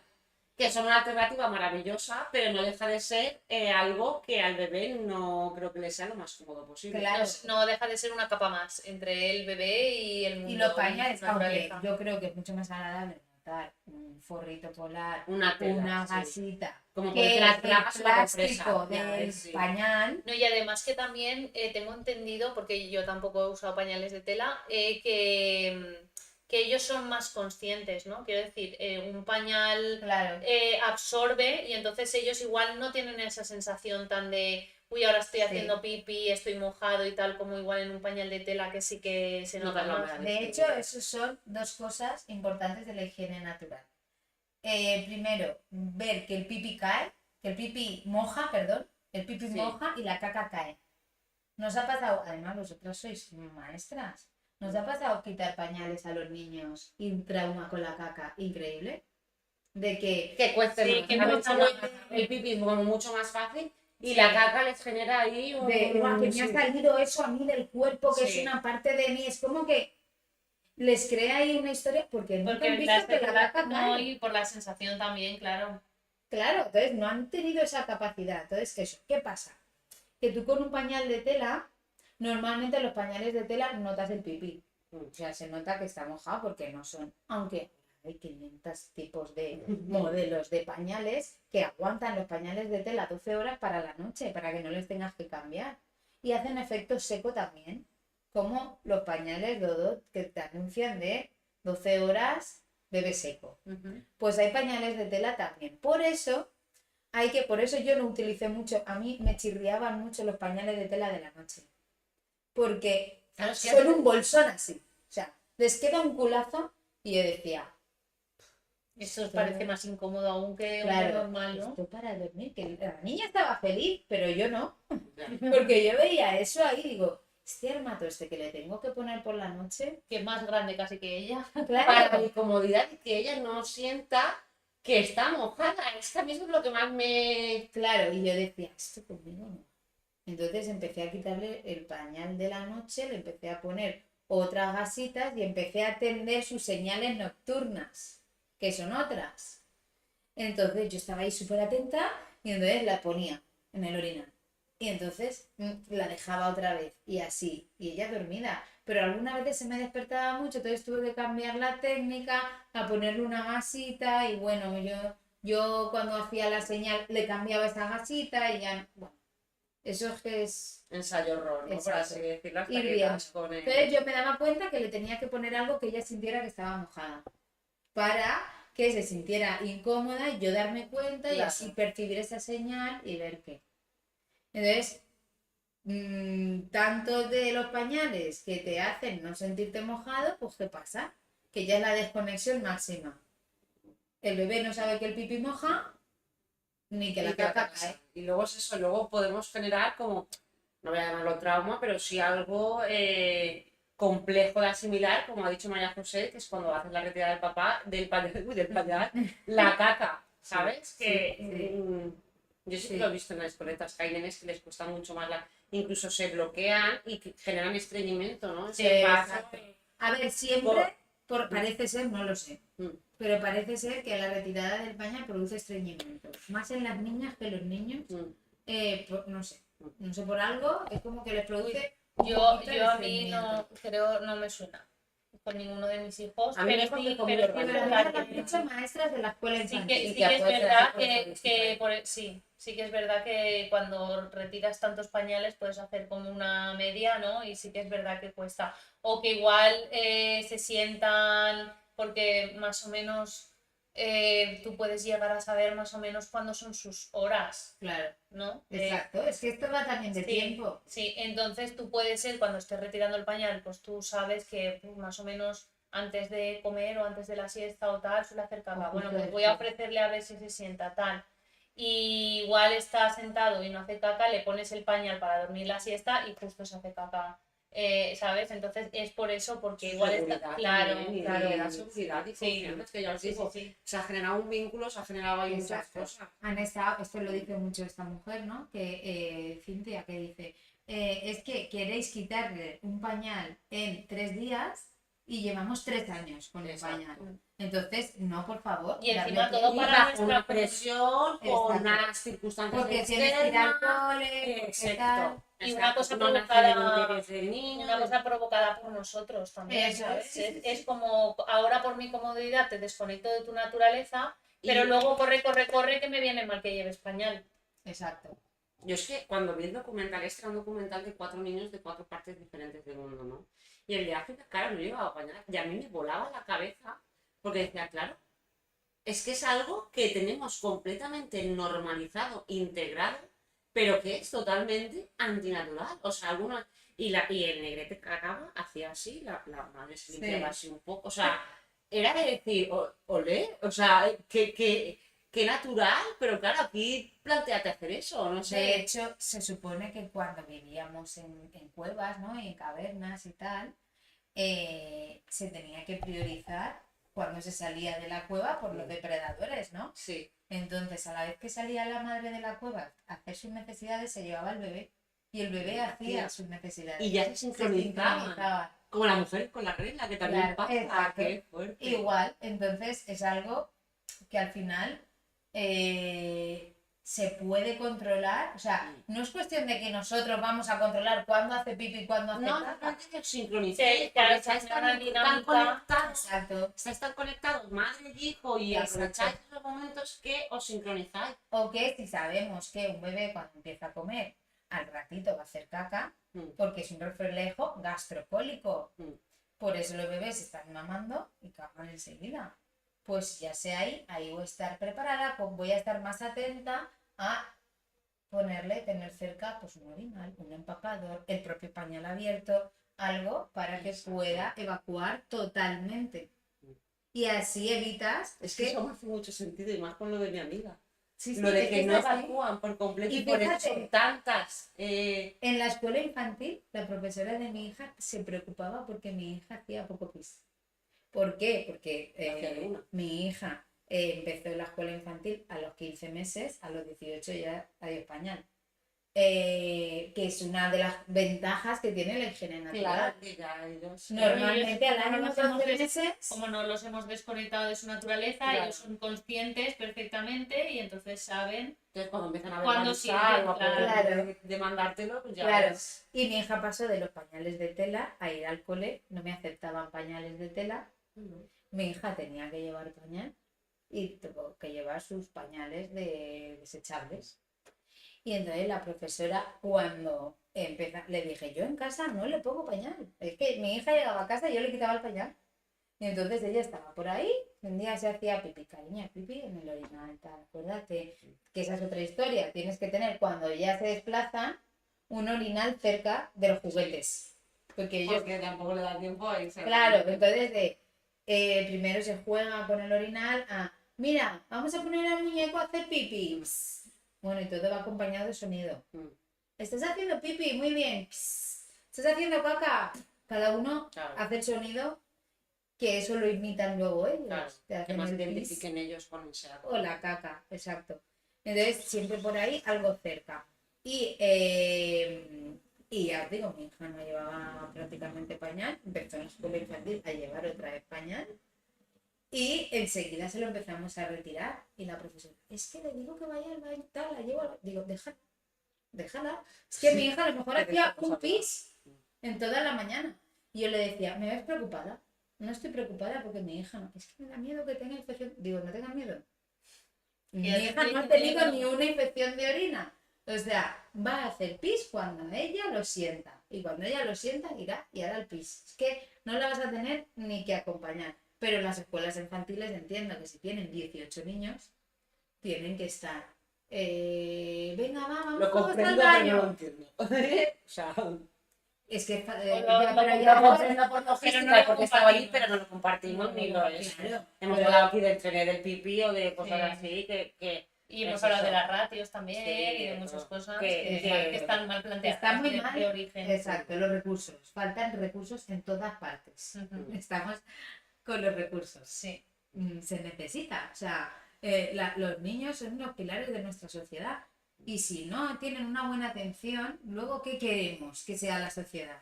que son una alternativa maravillosa, pero no deja de ser algo que al bebé no creo que le sea lo más cómodo posible. Claro. No deja de ser una capa más entre el bebé y el mundo. Y los pañales, su aunque naturaleza. yo creo que es mucho más agradable notar un forrito polar, Una tela, una sí. gasita, Como que ponerte las el bragas o la plástico compresa, ya del ves, sí. pañal. No, y además que también tengo entendido, porque yo tampoco he usado pañales de tela, que ellos son más conscientes, ¿no? Quiero decir, un pañal Claro. absorbe y entonces ellos igual no tienen esa sensación tan de, uy, ahora estoy Sí. haciendo pipí, estoy mojado y tal, como igual en un pañal de tela que sí que se nota Notas la más. humedad. De hecho, esas son dos cosas importantes de la higiene natural. Primero, ver que el pipí cae, que el pipí moja, perdón, el pipí Sí. moja y la caca cae. Nos ha pasado, además vosotras sois maestras, nos ha pasado quitar pañales a los niños y un trauma con la caca increíble. De que Que cueste Sí, más. que A mí cuesta también más. el pipí es como mucho más fácil y Sí. la caca les genera ahí un... "Guau, que me ha sí. salido eso a mí del cuerpo, que Sí. es una parte de mí", es como que les crea ahí una historia porque nunca Porque han visto que la caca no, cae. y por la sensación también, claro. Claro, entonces no han tenido esa capacidad. Entonces, ¿qué pasa? Que tú con un pañal de tela, normalmente los pañales de tela notas el pipí. O sea, se nota que está mojado porque no son, aunque hay 500 tipos de modelos de pañales que aguantan los pañales de tela 12 horas para la noche, para que no les tengas que cambiar. Y hacen efecto seco también, como los pañales Dodot que te anuncian de 12 horas bebé seco. Pues hay pañales de tela también. Por eso yo no utilicé mucho, a mí me chirriaban mucho los pañales de tela de la noche. Porque Claro, es que son un bolsón así. O sea, les queda un culazo y yo decía, Eso os parece más incómodo aún que un claro, normal, ¿no? esto para dormir, que la niña estaba feliz, pero yo no. Porque yo veía eso ahí y digo, este armato que le tengo que poner por la noche, Que es más grande casi que ella. Para claro, mi comodidad y que ella no sienta que está mojada. Es que a mí eso es lo que más me... claro, y yo decía, esto conmigo no. Entonces empecé a quitarle el pañal de la noche, le empecé a poner otras gasitas y empecé a atender sus señales nocturnas, que son otras. Entonces yo estaba ahí súper atenta y entonces la ponía en el orinal. Y entonces la dejaba otra vez y así, y ella dormida. Pero algunas veces se me despertaba mucho, entonces tuve que cambiar la técnica, a ponerle una gasita y bueno, yo cuando hacía la señal le cambiaba esa gasita y ya, bueno, eso es que es Ensayo horror, ¿no? Por Exacto. así decirlo, hasta ir que viendo. das con el... Entonces yo me daba cuenta que le tenía que poner algo que ella sintiera que estaba mojada. Para que se sintiera incómoda y yo darme cuenta y Claro. así percibir esa señal y ver qué. Entonces, tanto de los pañales que te hacen no sentirte mojado, pues ¿qué pasa? Que ya es la desconexión máxima. El bebé no sabe que el pipí moja, ni que la caca cae. Y luego es eso, luego podemos generar como, no voy a llamarlo trauma, pero sí algo complejo de asimilar, como ha dicho María José, que es cuando haces la retirada del papá, del pañal, la caca, ¿sabes? Sí, que sí. yo sí que Sí. lo he visto en las escoletas, que hay nenes que les cuesta mucho más, incluso se bloquean y que generan estreñimiento, ¿no? Sí, Ese paso, exacto. A ver, siempre, parece ser, no lo sé, Mm. pero parece ser que la retirada del pañal produce estreñimiento. Más en las niñas que en los niños, no sé. No sé, por algo, es como que les produce un Yo poquito de a mí estreñimiento. no me suena con ninguno de mis hijos, A mí me pero dijo sí, que comió pero sí es Pero a mí verdad me lo han que dicho maestras de la escuela sí infantil. que es puede ser verdad por estadística, ¿eh? sí que es verdad que cuando retiras tantos pañales puedes hacer como una media, ¿no? Y sí que es verdad que cuesta. O que igual se sientan, porque más o menos tú puedes llegar a saber más o menos cuándo son sus horas, Claro, ¿no? exacto. Es que esto va también de Sí, tiempo. sí, entonces tú puedes ser cuando estés retirando el pañal, pues tú sabes que pues, más o menos antes de comer o antes de la siesta o tal suele hacer caca. O Bueno, justo pues voy a después. ofrecerle a ver si se sienta tal. Y igual está sentado y no hace caca, le pones el pañal para dormir la siesta y justo se hace caca. ¿Sabes? Entonces es por eso, porque igual está. Seguridad Claro, también, y claro. le da seguridad y Sí, confianza. Es que ya os sí, sí, digo, sí. se ha generado un vínculo, se ha generado ahí muchas Exacto. cosas. Han estado, esto lo dice mucho esta mujer, ¿no? Que Cintia, que dice, es que queréis quitarle un pañal en 3 días y llevamos 3 años con el Exacto. pañal. Entonces, no, por favor, Y darle encima todo tiempo. Y para bajo una nuestra presión, con Exacto. unas circunstancias Porque tienes que ir al externas. cole, porque tal. Exacto. y una cosa No nace del provocada, interés del niño. una cosa provocada por nosotros también, Eso ¿sabes? es, sí, sí, Es sí. como ahora por mi comodidad te desconecto de tu naturaleza, pero Y luego corre que me viene mal que lleves pañal. Exacto. yo es que cuando vi el documental, este era un documental de 4 niños de 4 partes diferentes del mundo, ¿no? Y el de África, claro, no llevaba pañal. Y a mí me volaba la cabeza porque decía, claro, es que es algo que tenemos completamente normalizado, integrado, pero que es totalmente antinatural. O sea, alguna. Y el negrete que acaba hacía así, la madre se limpiaba Sí. así un poco. O sea, era de decir, olé, o sea, que natural, pero claro, aquí planteate hacer eso, no De sé. hecho, se supone que cuando vivíamos en cuevas, ¿no? Y en cavernas y tal, se tenía que priorizar cuando se salía de la cueva por los depredadores, ¿no? Sí. Entonces, a la vez que salía la madre de la cueva a hacer sus necesidades, se llevaba al bebé y el bebé hacía sus necesidades. Y ya se Se sincronizaban. sincronizaban. Como las mujeres con la regla, que también Claro, pasa. exacto. Qué fuerte. Igual, entonces es algo que al final se puede controlar. O sea, no es cuestión de que nosotros vamos a controlar cuándo hace pipi y cuándo hace No, caca. no que os sincronicéis, Sí, claro, porque estáis es tan, una tan dinámica. conectados, Exacto. estáis tan conectados, madre y hijo, y Exacto. aprovecháis esos momentos que os sincronizáis. O que si sabemos que un bebé cuando empieza a comer al ratito va a hacer caca, porque es un reflejo gastropólico. Por eso los bebés están mamando y cagan enseguida. Pues ya sé ahí voy a estar preparada, pues voy a estar más atenta a tener cerca pues un orinal, un empapador, el propio pañal abierto, algo para que pueda evacuar totalmente. Y así evitas, Es que eso me hace mucho sentido, y más con lo de mi amiga. sí, Lo de es que es no así. evacúan por completo, Y y por eso fíjate, son tantas. en la escuela infantil, la profesora de mi hija se preocupaba porque mi hija hacía poco pis. ¿Por qué? Porque Hacía de una. mi hija empezó en la escuela infantil a los 15 meses, a los 18 ya adiós pañal. Que es una de las ventajas que tiene la higiene natural. Claro, que ya ellos. Normalmente al Como año nos 12 hemos meses, Como no los hemos desconectado de su naturaleza, Claro. ellos son conscientes perfectamente y entonces saben. Entonces, cuando empiezan a Cuando verbalizar sienten, o a poder claro. demandártelo, pues ya claro. ves. Y mi hija pasó de los pañales de tela a ir al cole, no me aceptaban pañales de tela. Mi hija tenía que llevar pañal y tuvo que llevar sus pañales desechables. Y entonces la profesora, cuando le dije, yo en casa no le pongo pañal. Es que mi hija llegaba a casa y yo le quitaba el pañal. Y entonces ella estaba por ahí, un día se hacía pipí, cariña, pipí en el orinal, tal. Acuérdate que esa es otra historia. Tienes que tener, cuando ya se desplazan, un orinal cerca de los juguetes. Porque ellos... Porque tampoco le da tiempo a irse. Claro, entonces primero se juega con el orinal a, mira, vamos a poner al muñeco a hacer pipí. Bueno, y todo va acompañado de sonido. Estás haciendo pipí, muy bien. Estás haciendo caca. Cada uno hace el sonido que eso lo imitan luego ellos. Claro, Te que hacen más el identifiquen ellos con ese acto. o la caca, exacto. Entonces, siempre por ahí algo cerca. Y ya os digo, mi hija no llevaba prácticamente pañal, empezó en la escuela infantil a llevar otra vez pañal y enseguida se lo empezamos a retirar. Y la profesora, es que le digo que vaya al baño, tal, la llevo al baño. Digo, déjala. déjala. Es que mi hija a lo mejor Que hacía deja un cosas pis en toda la mañana. Y yo le decía, ¿me ves preocupada? No estoy preocupada porque mi hija no. Es que me da miedo que tenga infección. Digo, no tengas miedo. Mi Que hija no ha no tenido tiene- ni una infección de orina. O sea, va a hacer pis cuando ella lo sienta. Y cuando ella lo sienta, irá y hará el pis. Es que no la vas a tener ni que acompañar. Pero en las escuelas infantiles entiendo que si tienen 18 niños, tienen que estar. Venga, va, vamos Lo todos al comprendo, pero no baño. lo entiendo. O sea, Es que O lo- ya, lo pero lo ya comprendo por Pero no logística, lo porque estaba allí, compartimos. pero no lo compartimos No, ni lo es. claro, Hemos pero- hablado aquí del tren del pipí o de cosas Sí. así que Y hemos es hablado de eso. las ratios también Sí, y de de muchas todo. cosas Que que están mal planteadas Está muy de mal. origen. Exacto, los recursos. Faltan recursos en todas partes. Ujú. Estamos con los recursos. Sí, Se necesita. O sea, los niños son los pilares de nuestra sociedad. Y si no tienen una buena atención, luego, ¿qué queremos que sea la sociedad?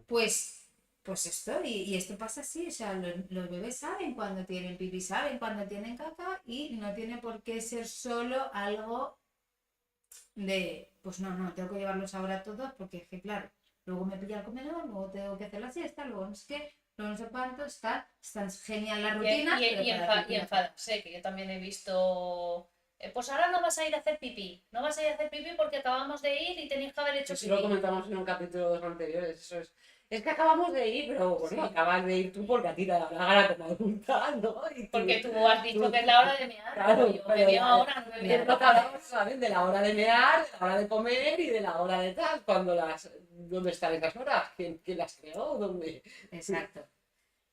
Pues esto, y esto pasa así, o sea, los bebés saben cuando tienen pipí, saben cuando tienen caca y no tiene por qué ser solo algo de, pues no, tengo que llevarlos ahora todos porque es que claro, luego me pilla el comedor, luego tengo que hacer la siesta, luego no sé qué, luego no sé cuánto, está genial la rutina, pero cada y rutina- enfadarse, que yo también he visto. Pues ahora no vas a ir a hacer pipí. No vas a ir a hacer pipí porque acabamos de ir y tenéis que haber hecho Eso lo pipí. comentamos en un capítulo de los anteriores. Eso es que acabamos de ir, pero bueno, Sí. acabas de ir tú porque a ti te da la gana como adulta, ¿no? Y Porque tú has dicho tú- que es la hora de mear. Claro, Yo me pero veo ahora, no me es veo lo que ahora. hablamos, ¿sabes? De la hora de mear, de la hora de comer y de la hora de tal. ¿Dónde están esas horas? ¿Quién las creó? ¿Dónde? Exacto.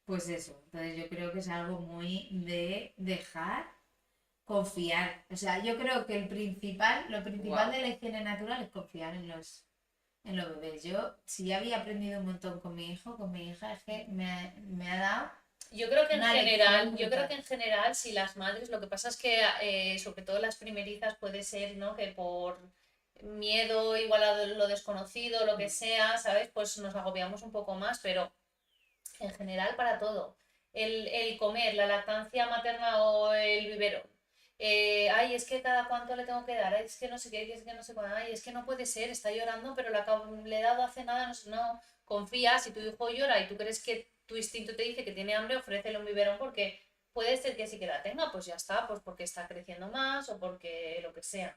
Pues eso, entonces yo creo que es algo muy de dejar confiar. O sea, yo creo que lo principal Guau. de la higiene natural es confiar en los bebés. Yo, si ya había aprendido un montón con mi hijo, con mi hija, es que me ha dado Yo creo que en una general, lección yo creo brutal. que en general, si las madres, lo que pasa es que sobre todo las primerizas puede ser, ¿no? Que por miedo igual a lo desconocido, lo que sea, ¿sabes? Pues nos agobiamos un poco más, pero en general para todo. El comer, la lactancia materna o el biberón. Ay, es que cada cuánto le tengo que dar, ay, es que no sé qué, es que no sé cuándo, ay, es que no puede ser, está llorando, pero le he dado hace nada, no sé, no, confía, si tu hijo llora y tú crees que tu instinto te dice que tiene hambre, ofrécele un biberón porque puede ser que sí que la tenga, pues ya está, pues porque está creciendo más o porque lo que sea.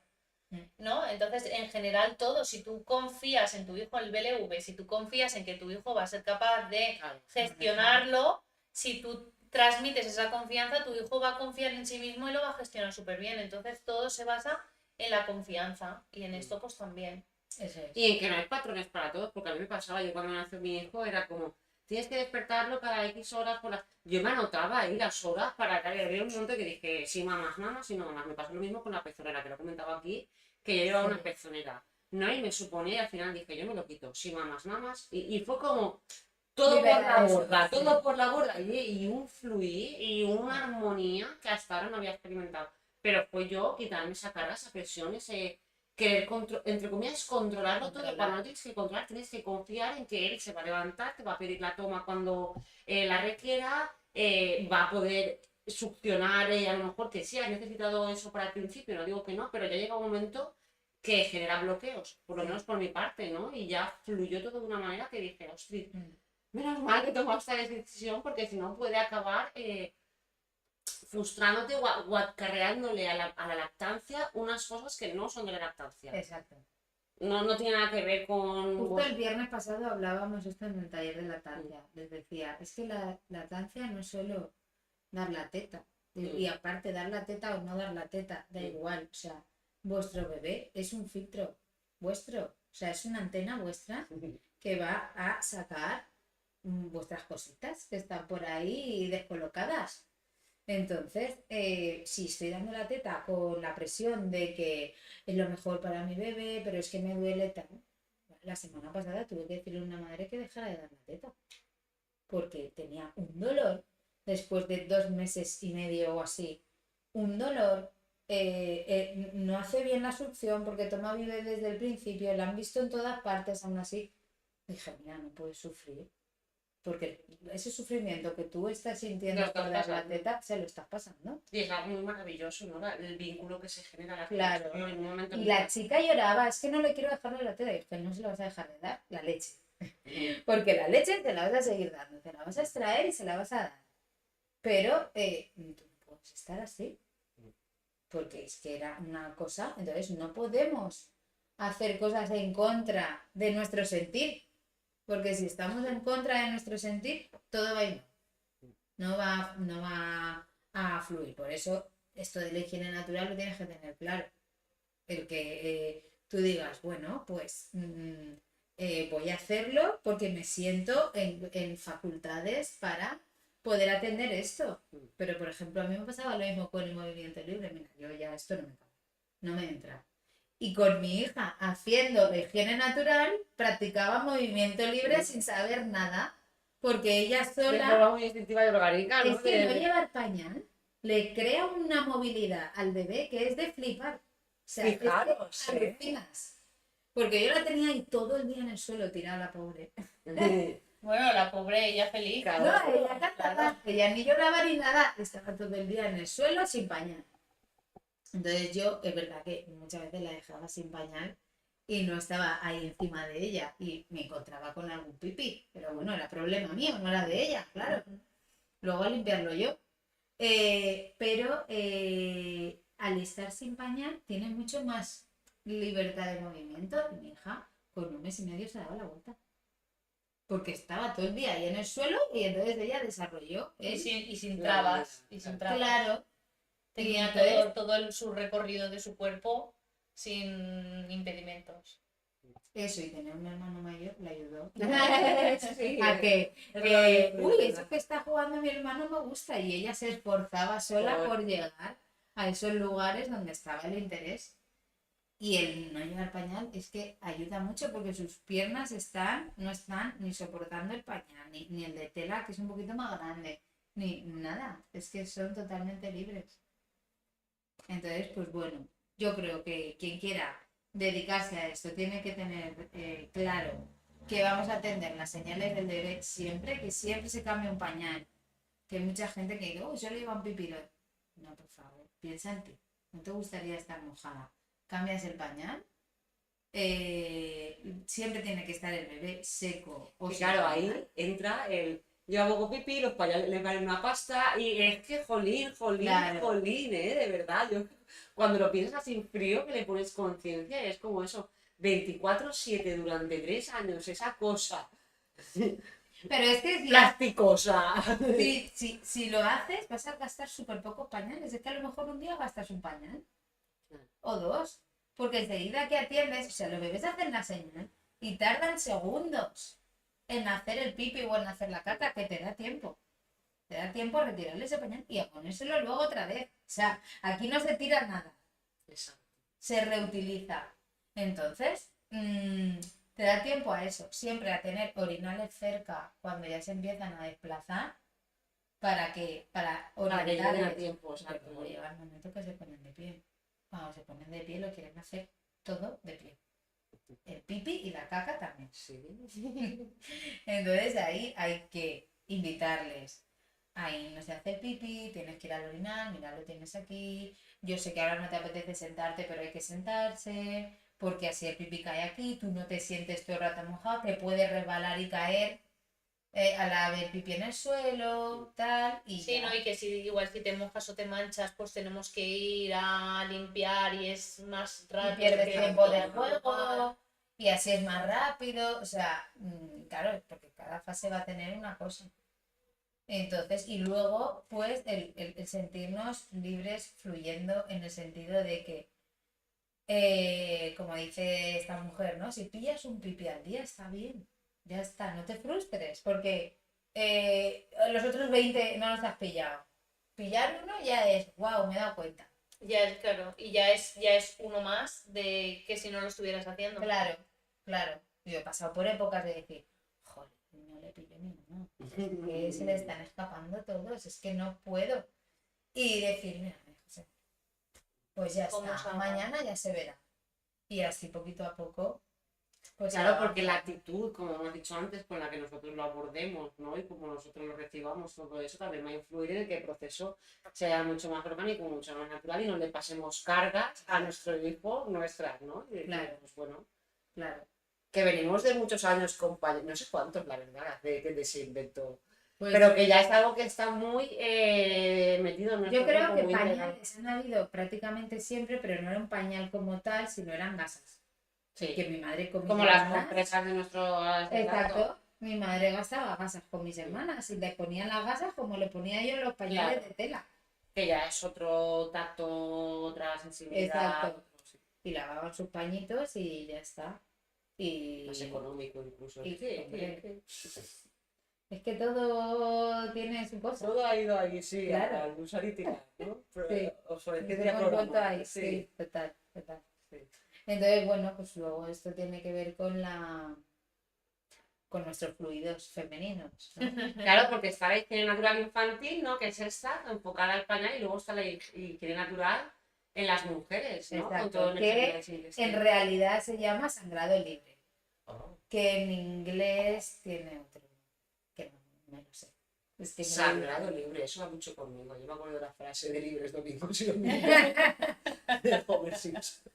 ¿No? Entonces, en general, todo, si tú confías en tu hijo el BLV, si tú confías en que tu hijo va a ser capaz de Claro. gestionarlo, si tú transmites esa confianza, tu hijo va a confiar en sí mismo y lo va a gestionar súper bien. Entonces, todo se basa en la confianza y en esto pues también. Eso es. Y en que no hay patrones para todos, porque a mí me pasaba, yo cuando nació mi hijo era como, tienes que despertarlo cada X horas por la... Yo me anotaba ahí las horas para que había un momento que dije, sí, mamás, y no mamás. Me pasó lo mismo con la pezonera, que lo comentaba aquí, que yo llevaba Sí. una pezonera, ¿no? Y me suponía, y al final dije, yo me lo quito, sí, mamás. Y fue como, todo por la Liberar eso, borda, sí. todo por la borda, y un fluir y una armonía que hasta ahora no había experimentado. Pero fue yo quitarme esa carga, esa presión, ese querer, entre comillas, controlarlo todo. Controlar. Cuando no tienes que controlar, tienes que confiar en que él se va a levantar, te va a pedir la toma cuando la requiera, va a poder succionar, a lo mejor que sí, has necesitado eso para el principio, no digo que no, pero ya llega un momento que genera bloqueos, por lo menos por mi parte, ¿no? Y ya fluyó todo de una manera que dije, ostras, menos mal que tomó esta decisión porque si no puede acabar frustrándote o acarreándole a la lactancia unas cosas que no son de la lactancia. Exacto. No tiene nada que ver con... Justo el viernes pasado hablábamos esto en el taller de lactancia. Les decía, es que la lactancia no es solo dar la teta. Y aparte, dar la teta o no dar la teta, da igual. O sea, vuestro bebé es un filtro vuestro. O sea, es una antena vuestra que va a sacar vuestras cositas que están por ahí descolocadas. Entonces, si estoy dando la teta con la presión de que es lo mejor para mi bebé, pero es que me duele tal. La semana pasada tuve que decirle a una madre que dejara de dar la teta. Porque tenía un dolor después de 2 meses y medio o así. Un dolor. No hace bien la succión porque toma vive desde el principio, la han visto en todas partes, aún así. Dije, mira, no puedes sufrir. porque ese sufrimiento que tú estás sintiendo Lo estás por dar la pasando. teta, se lo estás pasando. Y es algo muy maravilloso, ¿no? El vínculo que se genera, la Claro. conexión en un momento Y en la chica lloraba, es que no le quiero dejar de la teta. Y dije, no se la vas a dejar de dar, la leche. Porque la leche te la vas a seguir dando, te la vas a extraer y se la vas a dar. Pero tú no puedes estar así. Porque es que era una cosa, entonces no podemos hacer cosas en contra de nuestro sentir. Porque si estamos en contra de nuestro sentir, todo va a ir mal. No va a fluir. Por eso, esto de la higiene natural lo tienes que tener claro. El que tú digas, bueno, pues voy a hacerlo porque me siento en facultades para poder atender esto. Pero, por ejemplo, a mí me pasaba lo mismo con el movimiento libre. Mira, yo ya esto no me entra. Y con mi hija, haciendo la higiene natural, practicaba movimiento libre sin saber nada. Porque ella de sola, forma muy instintiva y orgánica, ¿no? es que no llevar pañal, le crea una movilidad al bebé que es de flipar. O sea, Fijaros, es que alucinas. Porque yo la tenía ahí todo el día en el suelo tirada, la pobre. Bueno, la pobre ella feliz. Claro. No, ella cantaba, ella ni lloraba ni nada, estaba todo el día en el suelo sin pañal. Entonces yo, es verdad que muchas veces la dejaba sin pañal y no estaba ahí encima de ella y me encontraba con algún pipí. Pero bueno, era problema mío, no era de ella, claro. Luego a limpiarlo yo. Pero al estar sin pañal tiene mucho más libertad de movimiento. Y mi hija con 1 mes y medio se daba la vuelta. Porque estaba todo el día ahí en el suelo y entonces ella desarrolló. Y sin La trabas. vida. Y sin trabas. Claro. Tenía Y entonces, su recorrido de su cuerpo sin impedimentos. eso, y tener un hermano mayor le ayudó. Sí, A que, es verdad, uy, es eso verdad. que está jugando mi hermano me gusta. Y ella se esforzaba sola por llegar a esos lugares donde estaba el interés. Y el no llevar pañal es que ayuda mucho porque sus piernas no están ni soportando el pañal, ni el de tela, que es un poquito más grande, ni nada. Es que son totalmente libres. Entonces, pues bueno, yo creo que quien quiera dedicarse a esto tiene que tener claro que vamos a atender las señales del bebé siempre, que siempre se cambie un pañal. Que hay mucha gente que dice, oh, yo le llevo un pipilón. No, por favor, piensa en ti. ¿No te gustaría estar mojada? Cambias el pañal. Siempre tiene que estar el bebé seco. Y claro, ahí entra el. Yo hago pipí, los pañales le valen una pasta y es que jolín, Claro. jolín, de verdad. Yo, cuando lo piensas así en frío, que le pones conciencia, es como eso, 24/7 durante 3 años, esa cosa Pero es que plasticosa. si lo haces, vas a gastar súper pocos pañales. Es que a lo mejor un día gastas un pañal. O dos. Porque enseguida que atiendes, o sea, los bebés hacen la señal y tardan segundos en hacer el pipi o en hacer la caca, que te da tiempo. Te da tiempo a retirarle ese pañal y a ponérselo luego otra vez. O sea, aquí no se tira nada, Exacto. se reutiliza. Entonces, te da tiempo a eso. Siempre a tener orinales cerca cuando ya se empiezan a desplazar. Para Para que orientarles. lleguen a tiempo, Porque exacto. luego llega el momento que se ponen de pie. Cuando se ponen de pie lo quieren hacer todo de pie. El pipi y la caca también. Sí. Entonces ahí hay que invitarles. Ahí no se hace el pipi, tienes que ir al orinal, mira, lo tienes aquí. Yo sé que ahora no te apetece sentarte, pero hay que sentarse, porque así el pipi cae aquí, tú no te sientes todo el rato mojado, te puede resbalar y caer al haber pipí en el suelo, tal, y Sí, ya. ¿no? Y que si igual si te mojas o te manchas, pues tenemos que ir a limpiar y es más Y rápido. pierdes que tiempo de normal. juego, y así es más rápido, o sea, claro, porque cada fase va a tener una cosa. Entonces, y luego, pues, el sentirnos libres, fluyendo, en el sentido de que, como dice esta mujer, ¿no? Si pillas un pipi al día, está bien, ya está, no te frustres, porque los otros 20 no los has pillado. Pillar uno ya es, wow, me he dado cuenta. Ya es claro, y ya es uno más de que si no lo estuvieras haciendo. Claro, claro. Yo he pasado por épocas de decir, joder, no le pillo ni uno. Que se le están escapando todos, es que no puedo. Y decir, mira, José, pues ya ¿Cómo está, salga? mañana ya se verá. Y así poquito a poco Pues Claro, se porque la avanza. actitud, como hemos dicho antes, con la que nosotros lo abordemos, ¿no? Y como nosotros lo recibamos, todo eso también va a influir en que el proceso sea mucho más orgánico, mucho más natural y no le pasemos cargas a nuestro hijo, nuestras, ¿no? Y Claro. pues bueno, Claro. que venimos de muchos años no sé cuántos, la verdad, de ese invento, Pues pero que ya es algo que está muy metido en nuestro yo creo cuerpo, que muy integrado. pañales han habido prácticamente siempre, pero no era un pañal como tal, sino eran gasas. Sí, Que mi madre con mis como las hermanas, compresas de nuestro... exacto, mi madre gastaba gasas con mis hermanas y le ponían las gasas como le ponía yo en los pañales Claro, de tela. que ya es otro tacto, otra sensibilidad, Exacto. otro, sí, Y lavaban sus pañitos y ya está. más Y, económico incluso. y Sí, hombre, es que todo tiene su cosa. todo ha ido ahí, sí, Claro, al usar y tirar, ¿no? sí. Nos Obsolescencia hemos vuelto programada, ahí, sí, sí, total, total. sí. Entonces, bueno, pues luego esto tiene que ver con nuestros fluidos femeninos, ¿no? Claro, porque está la higiene natural infantil, ¿no? Que es esta, enfocada al pañal, y luego está la higiene natural en las mujeres, ¿no? Con todo Exacto, en que enfermedades en intestinales. realidad se llama sangrado libre, Oh. que en inglés tiene otro, que no me lo sé. Es que me lo Sangrado libre, eso va mucho conmigo. Yo me acuerdo de la frase de libres domingos y domingos de Homer Simpson.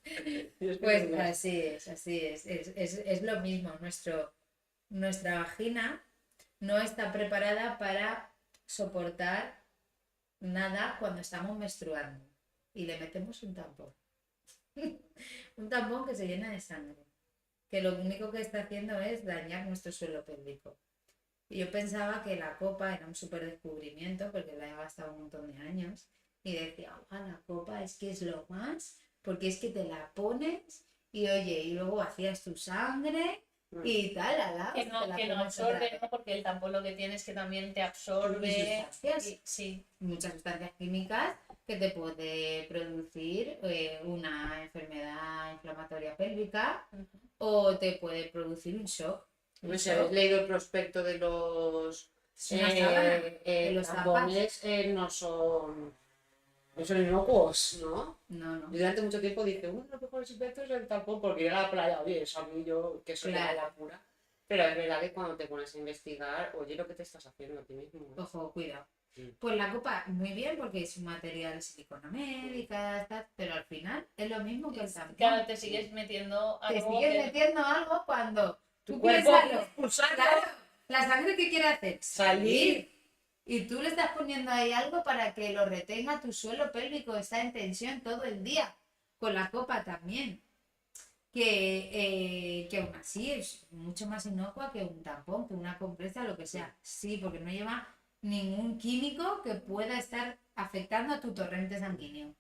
Y es que Pues me- así es, así es. Es lo mismo. Nuestra vagina no está preparada para soportar nada cuando estamos menstruando. Y le metemos un tampón. Un tampón que se llena de sangre. Que lo único que está haciendo es dañar nuestro suelo pélvico. Y yo pensaba que la copa era un súper descubrimiento porque la he gastado un montón de años. Y decía, la copa es que es lo más, porque es que te la pones y oye, y luego hacías tu sangre y tal, Que te la que no pones otra absorbe, vez. ¿no? Porque el tampón lo que tiene es que también te Y absorbe. sustancias, Sí, muchas sustancias químicas que te puede producir una enfermedad inflamatoria pélvica o te puede producir un shock. No sé, ¿habéis leído el prospecto de los Es una sábana que los tapas. tampones? No son inocuos, ¿no? No, no. Yo durante mucho tiempo dije, uno de los mejores inventos es el tampón, porque ir a la playa, oye, eso a mí yo, que soy Claro. agua pura. Pero es verdad que cuando te pones a investigar, oye, lo que te estás haciendo a ti mismo. Ojo, cuidado. Sí. Pues la copa, muy bien, porque es un material silicona médica, tal, pero al final es lo mismo que el tampón. claro, te sigues metiendo Te algo sigues que- metiendo algo cuando Tu tú cuerpo piénsalo. expulsando. Claro, la sangre que quiere hacer Salir. y tú le estás poniendo ahí algo para que lo retenga tu suelo pélvico, está en tensión todo el día. Con la copa también. Que aún así es mucho más inocua que un tampón, que una compresa, lo que sea. Sí, porque no lleva ningún químico que pueda estar afectando a tu torrente sanguíneo.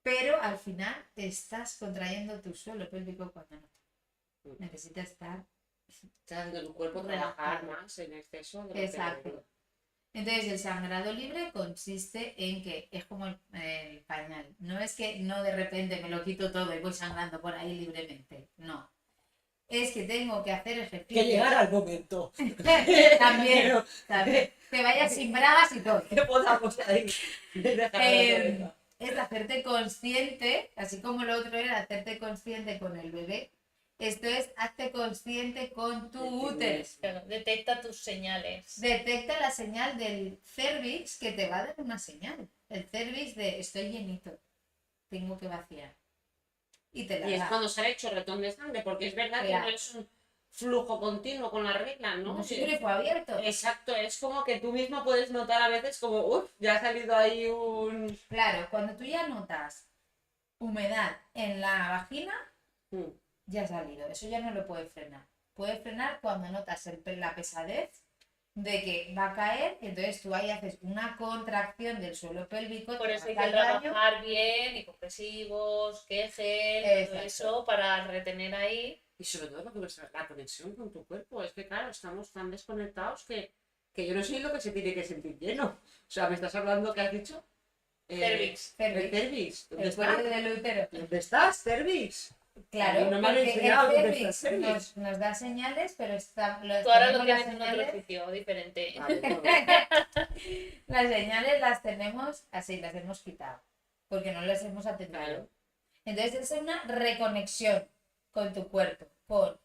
Pero al final te estás contrayendo tu suelo pélvico cuando no. Necesita estar. Estás haciendo tu cuerpo Relajado. trabajar más en exceso de lo que Exacto. debería. Entonces el sangrado libre consiste en que es como el pañal. No es que no de repente me lo quito todo y voy sangrando por ahí libremente. No. Es que tengo que hacer ejercicio. Que llegara al momento. También, también. Que vayas sin bragas y todo. Que podamos ahí dejar la cabeza. Es hacerte consciente, así como lo otro era hacerte consciente con el bebé. Esto es hazte consciente con tu útero. claro, detecta tus señales. Detecta la señal del cervix que te va a dar una señal. El cervix de estoy llenito, tengo que vaciar. Y te la Y es da. cuando sale el chorretón de sangre, porque es verdad Claro. que no es un flujo continuo con la regla, ¿no? No es un grifo abierto. Exacto, es como que tú mismo puedes notar a veces como, uff, ya ha salido ahí un... Claro, cuando tú ya notas humedad en la vagina, ya ha salido. Eso ya no lo puedes frenar. Puedes frenar cuando notas la pesadez de que va a caer y entonces tú ahí haces una contracción del suelo pélvico. Por te eso hay vas que al baño. trabajar bien, hipocresivos, Kegel, todo Exacto. eso para retener ahí. Y sobre todo porque la conexión con tu cuerpo, es que claro, estamos tan desconectados que yo no sé lo que se tiene que sentir lleno. O sea, ¿me estás hablando que has dicho? Cervix. El Cervix. cervix. ¿Dónde El estás? cuello del útero. ¿Dónde estás, cervix? Claro, No me han porque enseñado el dónde está cervix el cervix. nos da señales, pero Tú ahora lo tenemos tienes en otro sitio diferente. Vale, bueno. las señales las tenemos así, las hemos quitado, porque no las hemos atendido. Claro. Entonces es una reconexión con tu cuerpo, con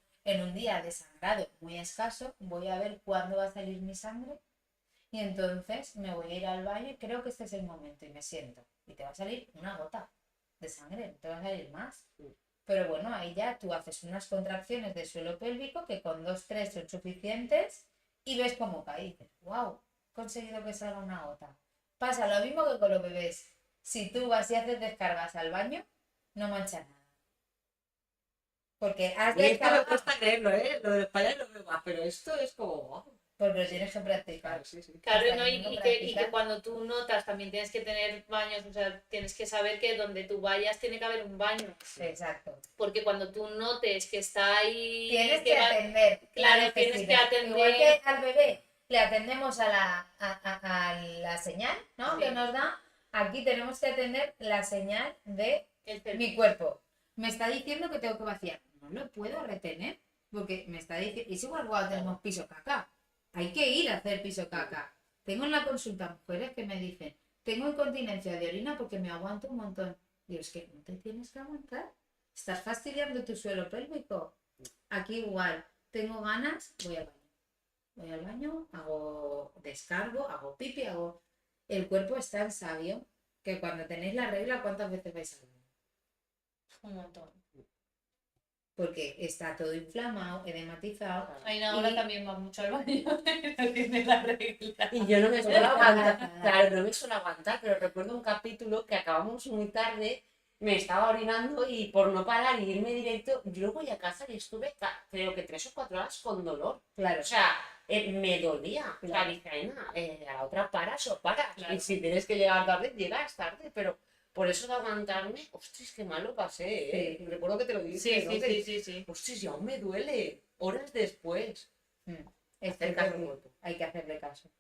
día de sangrado muy escaso, voy a ver cuándo va a salir mi sangre y entonces me voy a ir al baño y creo que este es el momento y me siento. Y te va a salir una gota de sangre, no te va a salir más. Pero bueno, ahí ya tú haces unas contracciones del suelo pélvico que con 2, 3 son suficientes y ves cómo cae. Y dices, wow, he conseguido que salga una gota. Pasa lo mismo que con los bebés. Si tú vas y haces descargas al baño, no mancha nada. Porque has Y esto me descargado, cuesta creerlo, ¿eh? Lo de España lo veo más, pero esto es como... wow. porque lo tienes que practicar. Claro, sí, sí. Claro, Hasta ¿no? que no lo Y que practicas. cuando tú notas también tienes que tener baños, o sea, tienes que saber que donde tú vayas tiene que haber un baño. Exacto. Porque cuando tú notes que está ahí... Tienes que atender. Claro, la tienes que necesidad. atender... Igual que al bebé le atendemos a la señal, ¿no? Sí. Que nos da, aquí tenemos que atender la señal de El mi cuerpo. Me está diciendo que tengo que vaciar. No lo puedo retener. Porque me está diciendo. Es igual cuando tenemos piso caca. Hay que ir a hacer piso caca. Tengo en la consulta mujeres que me dicen, tengo incontinencia de orina porque me aguanto un montón. Digo, es que no te tienes que aguantar. Estás fastidiando tu suelo pélvico. Aquí igual, tengo ganas, voy al baño. Voy al baño, hago descargo, hago pipi, hago... El cuerpo es tan sabio que cuando tenéis la regla, ¿cuántas veces vais al baño? Un montón. Porque está todo inflamado, edematizado. Aina ahora también va mucho al baño, no tiene la regla. Y yo no me suelo aguantar, claro, no me suelo aguantar, pero recuerdo un capítulo que acabamos muy tarde, me estaba orinando y por no parar y irme directo, yo voy a casa y estuve, creo que 3 o 4 horas con dolor. Claro. O sea, me dolía. O sea, Claro. dije, Aina, a la otra paras o paras. Claro. Y si tienes que llegar tarde, llegas tarde, pero... Por eso de aguantarme, ostras, qué mal lo pasé, ¿eh? Sí. Recuerdo que te lo dije, Sí, ¿no? sí, Que, sí, sí, sí. ostras, ya aún me duele, horas después. Es Hacer caso al cuerpo. hay que hacerle caso.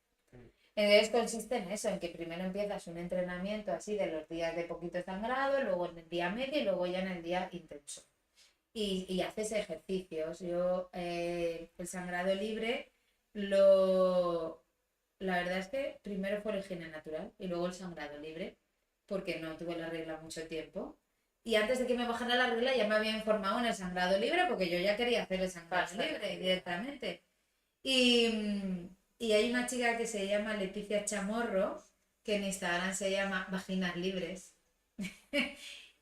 Entonces consiste en eso, en que primero empiezas un entrenamiento así de los días de poquito sangrado, luego en el día medio y luego ya en el día intenso. Y haces ejercicios. Yo el sangrado libre la verdad es que primero fue la higiene natural y luego el sangrado libre, porque no tuve la regla mucho tiempo. Y antes de que me bajara la regla ya me había informado en el sangrado libre porque yo ya quería hacer el sangrado libre directamente. Y hay una chica que se llama Leticia Chamorro, que en Instagram se llama Vaginas Libres,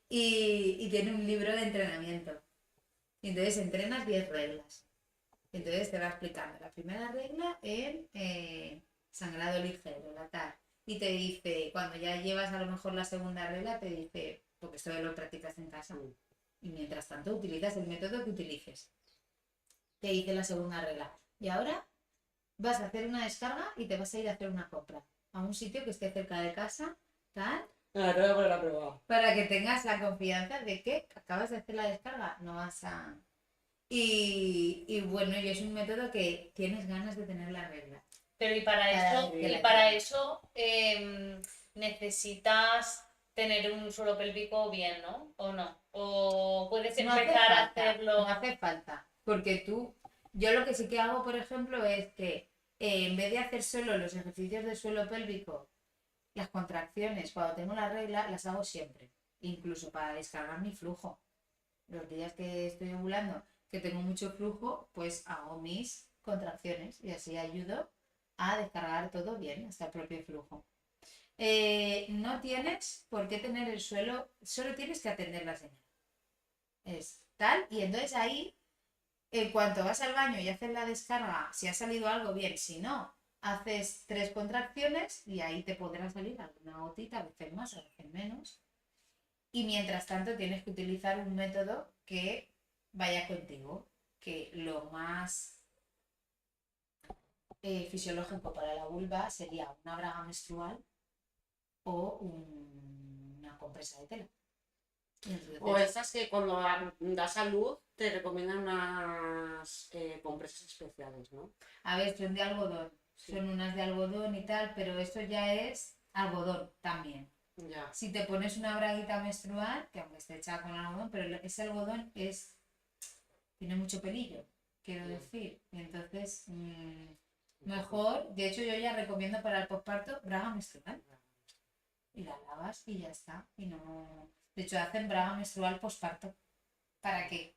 y tiene un libro de entrenamiento. Y entonces entrenas 10 reglas. Entonces te va explicando la primera regla en sangrado ligero, la tal. Y te dice, cuando ya llevas a lo mejor la segunda regla, te dice, porque esto lo practicas en casa. Y mientras tanto utilizas el método que utilices. Te dice la segunda regla. Y ahora vas a hacer una descarga y te vas a ir a hacer una compra. A un sitio que esté cerca de casa, tal. Ah, te voy a poner a prueba. Para que tengas la confianza de que acabas de hacer la descarga, no vas a... Y bueno, y es un método que tienes ganas de tener la regla. Pero y para eso necesitas tener un suelo pélvico bien, ¿no? ¿O no? ¿O puedes empezar a hacerlo? No hace falta, porque yo lo que sí que hago, por ejemplo, es que en vez de hacer solo los ejercicios de suelo pélvico, las contracciones, cuando tengo la regla, las hago siempre, incluso para descargar mi flujo. Los días que estoy ovulando, que tengo mucho flujo, pues hago mis contracciones y así ayudo a descargar todo bien, hasta el propio flujo. No tienes por qué tener el suelo, solo tienes que atender la señal. Es tal, y entonces ahí, en cuanto vas al baño y haces la descarga, si ha salido algo bien, si no, haces 3 contracciones y ahí te podrá salir alguna gotita, a veces más, a veces menos. Y mientras tanto tienes que utilizar un método que vaya contigo, que lo más fisiológico para la vulva sería una braga menstrual o una compresa de tela. Entonces, O estas que cuando das a luz te recomiendan unas compresas especiales, ¿no? a ver, son de algodón, son unas de algodón y tal, pero eso ya es algodón también. Ya. Si te pones una braguita menstrual, que aunque esté hecha con algodón, pero ese algodón tiene mucho pelillo, quiero decir. Y entonces, mejor, de hecho yo ya recomiendo para el posparto braga menstrual. Y la lavas y ya está. Y no... De hecho hacen braga menstrual posparto para que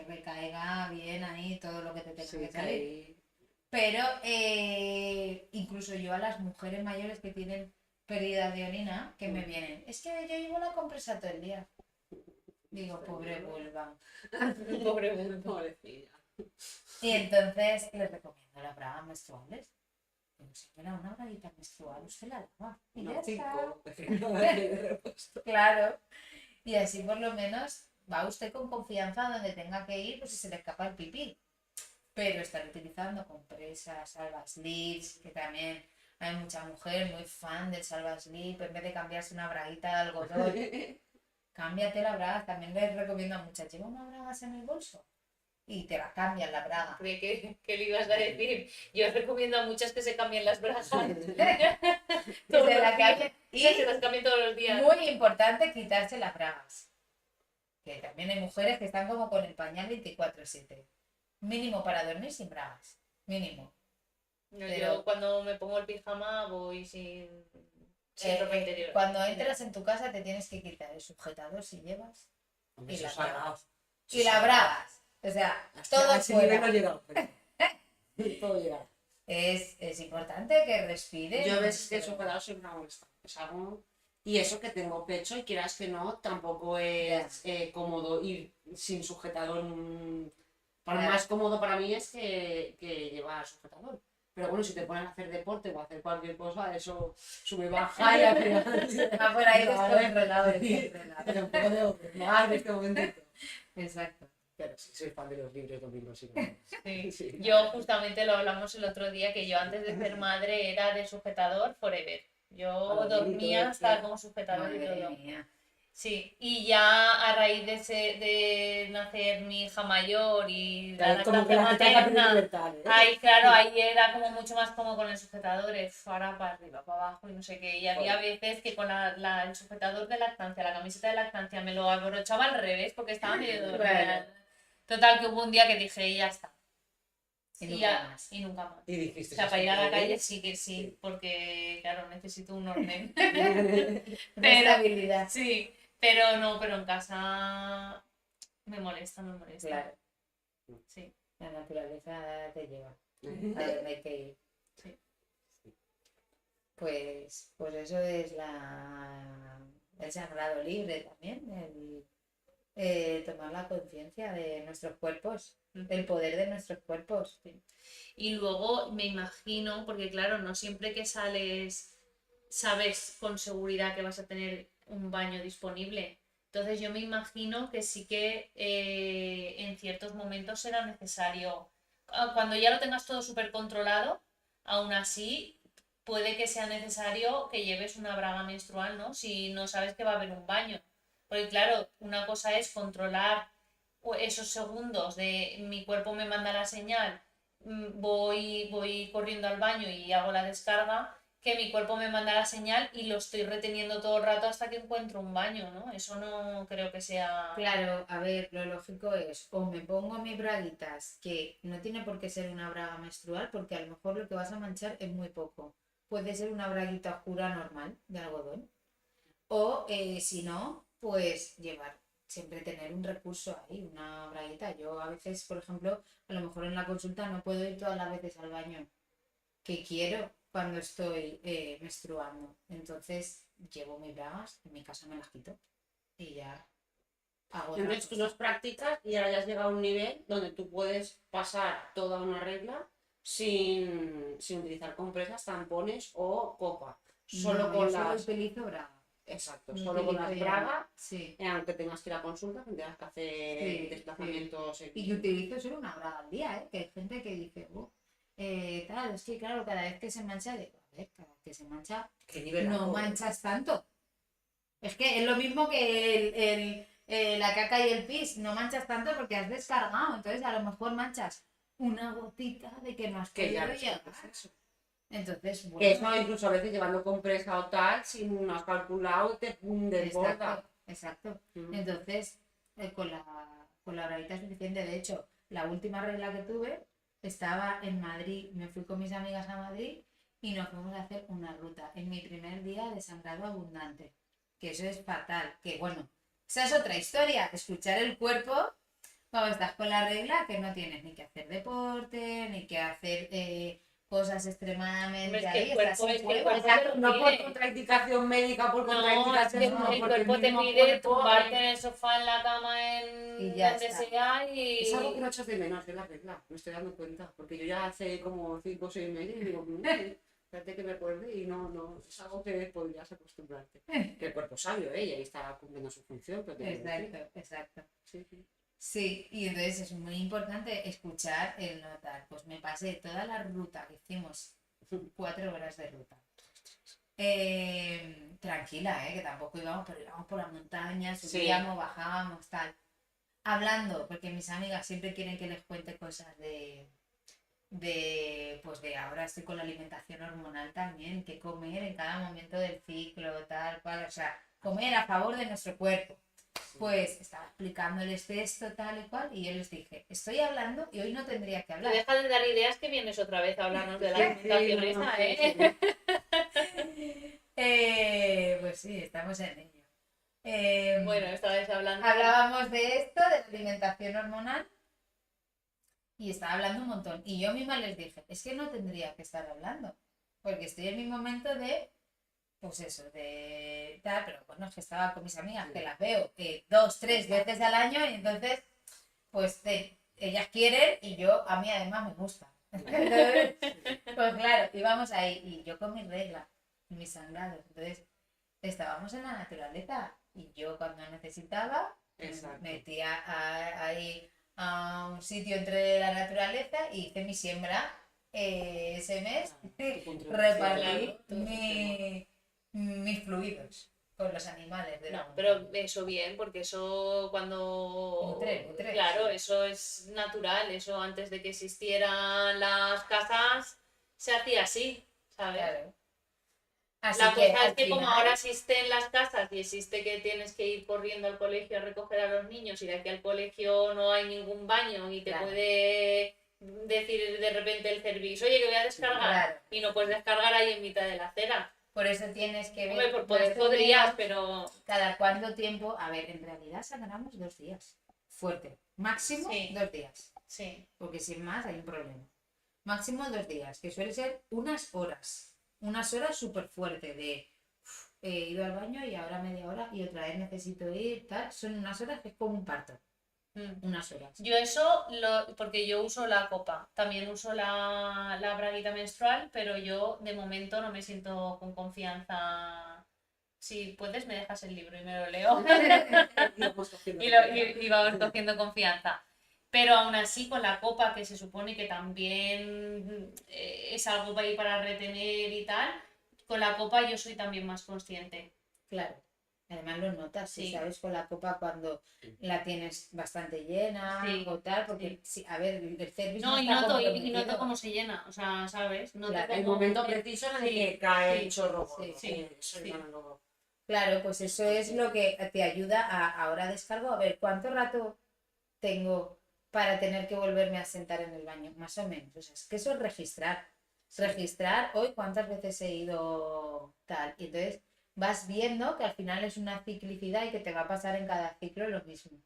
recaiga bien ahí todo lo que te tenga Sí, que salir. caí. Pero incluso yo a las mujeres mayores que tienen pérdida de orina, que me vienen, es que yo llevo la compresa todo el día. Digo, pobre vulva. Pobre vulva. Pobrecilla. Y entonces les recomiendo las bragas menstruales. Digo, señora, una braguita menstrual, usted la lava. Y ya No, está. 5. De repuesto. Claro. Y así por lo menos va usted con confianza donde tenga que ir, pues si se le escapa el pipí. Pero estar utilizando compresas, Salva-Slips, que también hay mucha mujer muy fan del Salva-Slip, en vez de cambiarse una braguita de algodón, cámbiate la braga. También les recomiendo a muchas, lleva una bragas en el bolso y te la cambian la braga. Creí que le ibas a decir. Yo recomiendo a muchas que se cambien las bragas. Que se la cambien. Y se las cambien todos los días. Muy importante quitarse las bragas. Que también hay mujeres que están como con el pañal 24/7. Mínimo para dormir sin bragas. Mínimo. No, Pero- yo cuando me pongo el pijama voy sin ropa interior. Cuando entras en tu casa te tienes que quitar el sujetador si llevas Hombre, Y eso las es sagrado. y las bragas. O sea, Hasta todo a ese nivel no fuera. he llegado. Pero todo llega. Es importante que respires. Yo a veces que he superado siempre hago esto. Es algo... Y eso que tengo pecho y quieras que no, tampoco es cómodo ir sin sujetador. Para Claro. más cómodo para mí es que llevar sujetador. Pero bueno, si te pones a hacer deporte o a hacer cualquier cosa, eso sube y baja y al final... Va por ahí Vale. descontrolado, Sí. descontrolado. Pero un poco de ordenar en este momentito. Exacto. Pero sí, soy fan de los libros domingos. Sí, no. Sí. Sí. Yo justamente lo hablamos el otro día, que yo antes de ser madre era de sujetador forever. Yo Ah, dormía bonito, hasta sí. con sujetador y Madre todo. mía. Sí, y ya a raíz de nacer mi hija mayor y la Como que lactancia la gente materna, libertad, ¿eh? ahí claro, ahí era como mucho más cómodo con el sujetador, ahora para arriba, para abajo y no sé qué. Y había veces que con el sujetador de lactancia, la camiseta de lactancia, me lo abrochaba al revés porque estaba medio dormida. Claro. Total, que hubo un día que dije, ya está. Y Y, nunca ya, más. y nunca más. Y dijiste, O sea, para ir a la ¿sí? calle sí que sí, porque claro, necesito un orden. Una Pero- estabilidad. Sí, pero no, pero en casa me molesta. Claro. Sí. La naturaleza te lleva a donde hay que ir. Sí. Pues eso es el sangrado libre también, tomar la conciencia de nuestros cuerpos, del poder de nuestros cuerpos. Y luego me imagino, porque claro, no siempre que sales sabes con seguridad que vas a tener un baño disponible. Entonces yo me imagino que sí que en ciertos momentos será necesario, cuando ya lo tengas todo súper controlado, aún así puede que sea necesario que lleves una braga menstrual, ¿no? Si no sabes que va a haber un baño. Porque claro, una cosa es controlar esos segundos de mi cuerpo me manda la señal, voy corriendo al baño y hago la descarga, que mi cuerpo me manda la señal y lo estoy reteniendo todo el rato hasta que encuentro un baño, ¿no? Eso no creo que sea... Claro, a ver, lo lógico es, o me pongo mis braguitas, que no tiene por qué ser una braga menstrual, porque a lo mejor lo que vas a manchar es muy poco. Puede ser una braguita oscura normal, de algodón. O si no, pues siempre tener un recurso ahí, una braguita. Yo a veces, por ejemplo, a lo mejor en la consulta no puedo ir todas las veces al baño que quiero cuando estoy menstruando. Entonces llevo mis bragas, en mi casa me las quito y ya hago otra Entonces tú cosa. los practicas y ahora ya has llegado a un nivel donde tú puedes pasar toda una regla sin utilizar compresas, tampones o copa. Solo No, con yo solo las... utilizo braga. Exacto, No solo con las utilizo ya- bragas, Sí. aunque tengas que ir a consulta, que tengas que hacer Sí, desplazamientos. Y yo utilizo solo una braga al día, ¿eh? Que hay gente que dice, tal, es que claro, cada vez que se mancha, digo, a ver, cada vez que se mancha, ¿Qué nivel no hago? manchas tanto. Es que es lo mismo que la caca y el pis, no manchas tanto porque has descargado, entonces a lo mejor manchas una gotita de que no has Que ya podido ves llegar. lo que es eso. Entonces, Que bueno, eso incluso a veces llevando compresa o tal, si no has calculado, te desborda. exacto. Mm. Entonces, con la braguita es suficiente. De hecho, la última regla que tuve estaba en Madrid. Me fui con mis amigas a Madrid y nos fuimos a hacer una ruta en mi primer día de sangrado abundante. Que eso es fatal. Que bueno, esa es otra historia. Escuchar el cuerpo cuando estás con la regla, que no tienes ni que hacer deporte, ni que hacer cosas extremadamente Hombre, es que ahí, el cuerpo, estás en es que el juego. cuerpo te lo No por pide. contraindicación médica, por No, es contraindicación, que sino el porque el cuerpo te mismo pide cuerpo tumbarte en el sofá, en la cama, Y en ya donde está. sea es algo que no y... echas de menos de la regla, me estoy dando cuenta, porque yo ya hace como 5 o 6 meses y digo, espérate que me acuerde y no, es algo que podrías acostumbrarte. Que el cuerpo es sabio, y ahí está cumpliendo su función, pero te quiero decir. Exacto, exacto. Sí, sí. Sí, y entonces es muy importante escuchar el notar. Pues me pasé toda la ruta que hicimos, 4 horas de ruta. Tranquila, que tampoco íbamos, pero íbamos por las montañas, Sí. subíamos, bajábamos, tal. Hablando, porque mis amigas siempre quieren que les cuente cosas pues de ahora estoy con la alimentación hormonal también, que comer en cada momento del ciclo, tal cual, o sea, comer a favor de nuestro cuerpo. Pues estaba explicándoles esto, tal y cual, y yo les dije, estoy hablando y hoy no tendría que Te hablar. deja de dar ideas que vienes otra vez a hablarnos de la alimentación Sí, no, esa, sí, ¿eh? sí. Pues sí, estamos en ello. Eh, Bueno, estabais hablando... Hablábamos de esto, de la alimentación hormonal, y estaba hablando un montón. Y yo misma les dije, es que no tendría que estar hablando, porque estoy en mi momento de, pues eso, de tal, pero bueno, es que estaba con mis amigas, que las veo 2, 3 veces al año, y entonces, pues ellas quieren y yo, a mí además me gusta. Entonces, pues claro, íbamos ahí, y yo con mis reglas, y mis sangrados, entonces estábamos en la naturaleza, y yo cuando necesitaba, Exacto. metía ahí a un sitio entre la naturaleza y hice mi siembra ese mes. Tu contribución. Repartí Claro, todo mis fluidos con los animales de la No, montaña. pero eso bien, porque eso cuando... Nutre, Claro, sí. eso es natural, eso antes de que existieran las casas se hacía así, ¿sabes? Claro. Así La que cosa es al que como final, ahora existen las casas y existe que tienes que ir corriendo al colegio a recoger a los niños y de aquí al colegio no hay ningún baño y te Claro. puede decir de repente el servicio, oye, que voy a descargar, Claro. y no puedes descargar ahí en mitad de la acera. por eso tienes que Hombre, ver por más poder o podrías, menos pero cada cuánto tiempo. A ver, en realidad sangramos 2 días. Fuerte. Máximo sí, 2 días. sí. Porque sin más hay un problema. Máximo 2 días, que suele ser unas horas. Unas horas súper fuerte de he ido al baño y ahora media hora y otra vez necesito ir, tal. Son unas horas que es como un parto. Mm. Unas horas. Yo eso, porque yo uso la copa, también uso la braguita menstrual, pero yo de momento no me siento con confianza. Si puedes, me dejas el libro y me lo leo. Y vamos cogiendo confianza. Pero aún así, con la copa, que se supone que también es algo para ir para retener y tal, con la copa yo soy también más consciente. Claro. Además lo notas, Sí. ¿sabes? Con la copa cuando la tienes bastante llena Sí, o tal, porque sí, a ver, el cervix No, y está noto, y comprometido. noto cómo se llena, o sea, ¿sabes? Noto Claro, El cómo- momento preciso en el Sí, que cae sí, el chorro. sí, sí, Eso sí. ya no lo- Claro, pues eso es lo que te ayuda a ahora descargo, a ver cuánto rato tengo para tener que volverme a sentar en el baño, más o menos. O sea, es que eso es registrar. Registrar hoy cuántas veces he ido tal. Y entonces vas viendo que al final es una ciclicidad y que te va a pasar en cada ciclo lo mismo.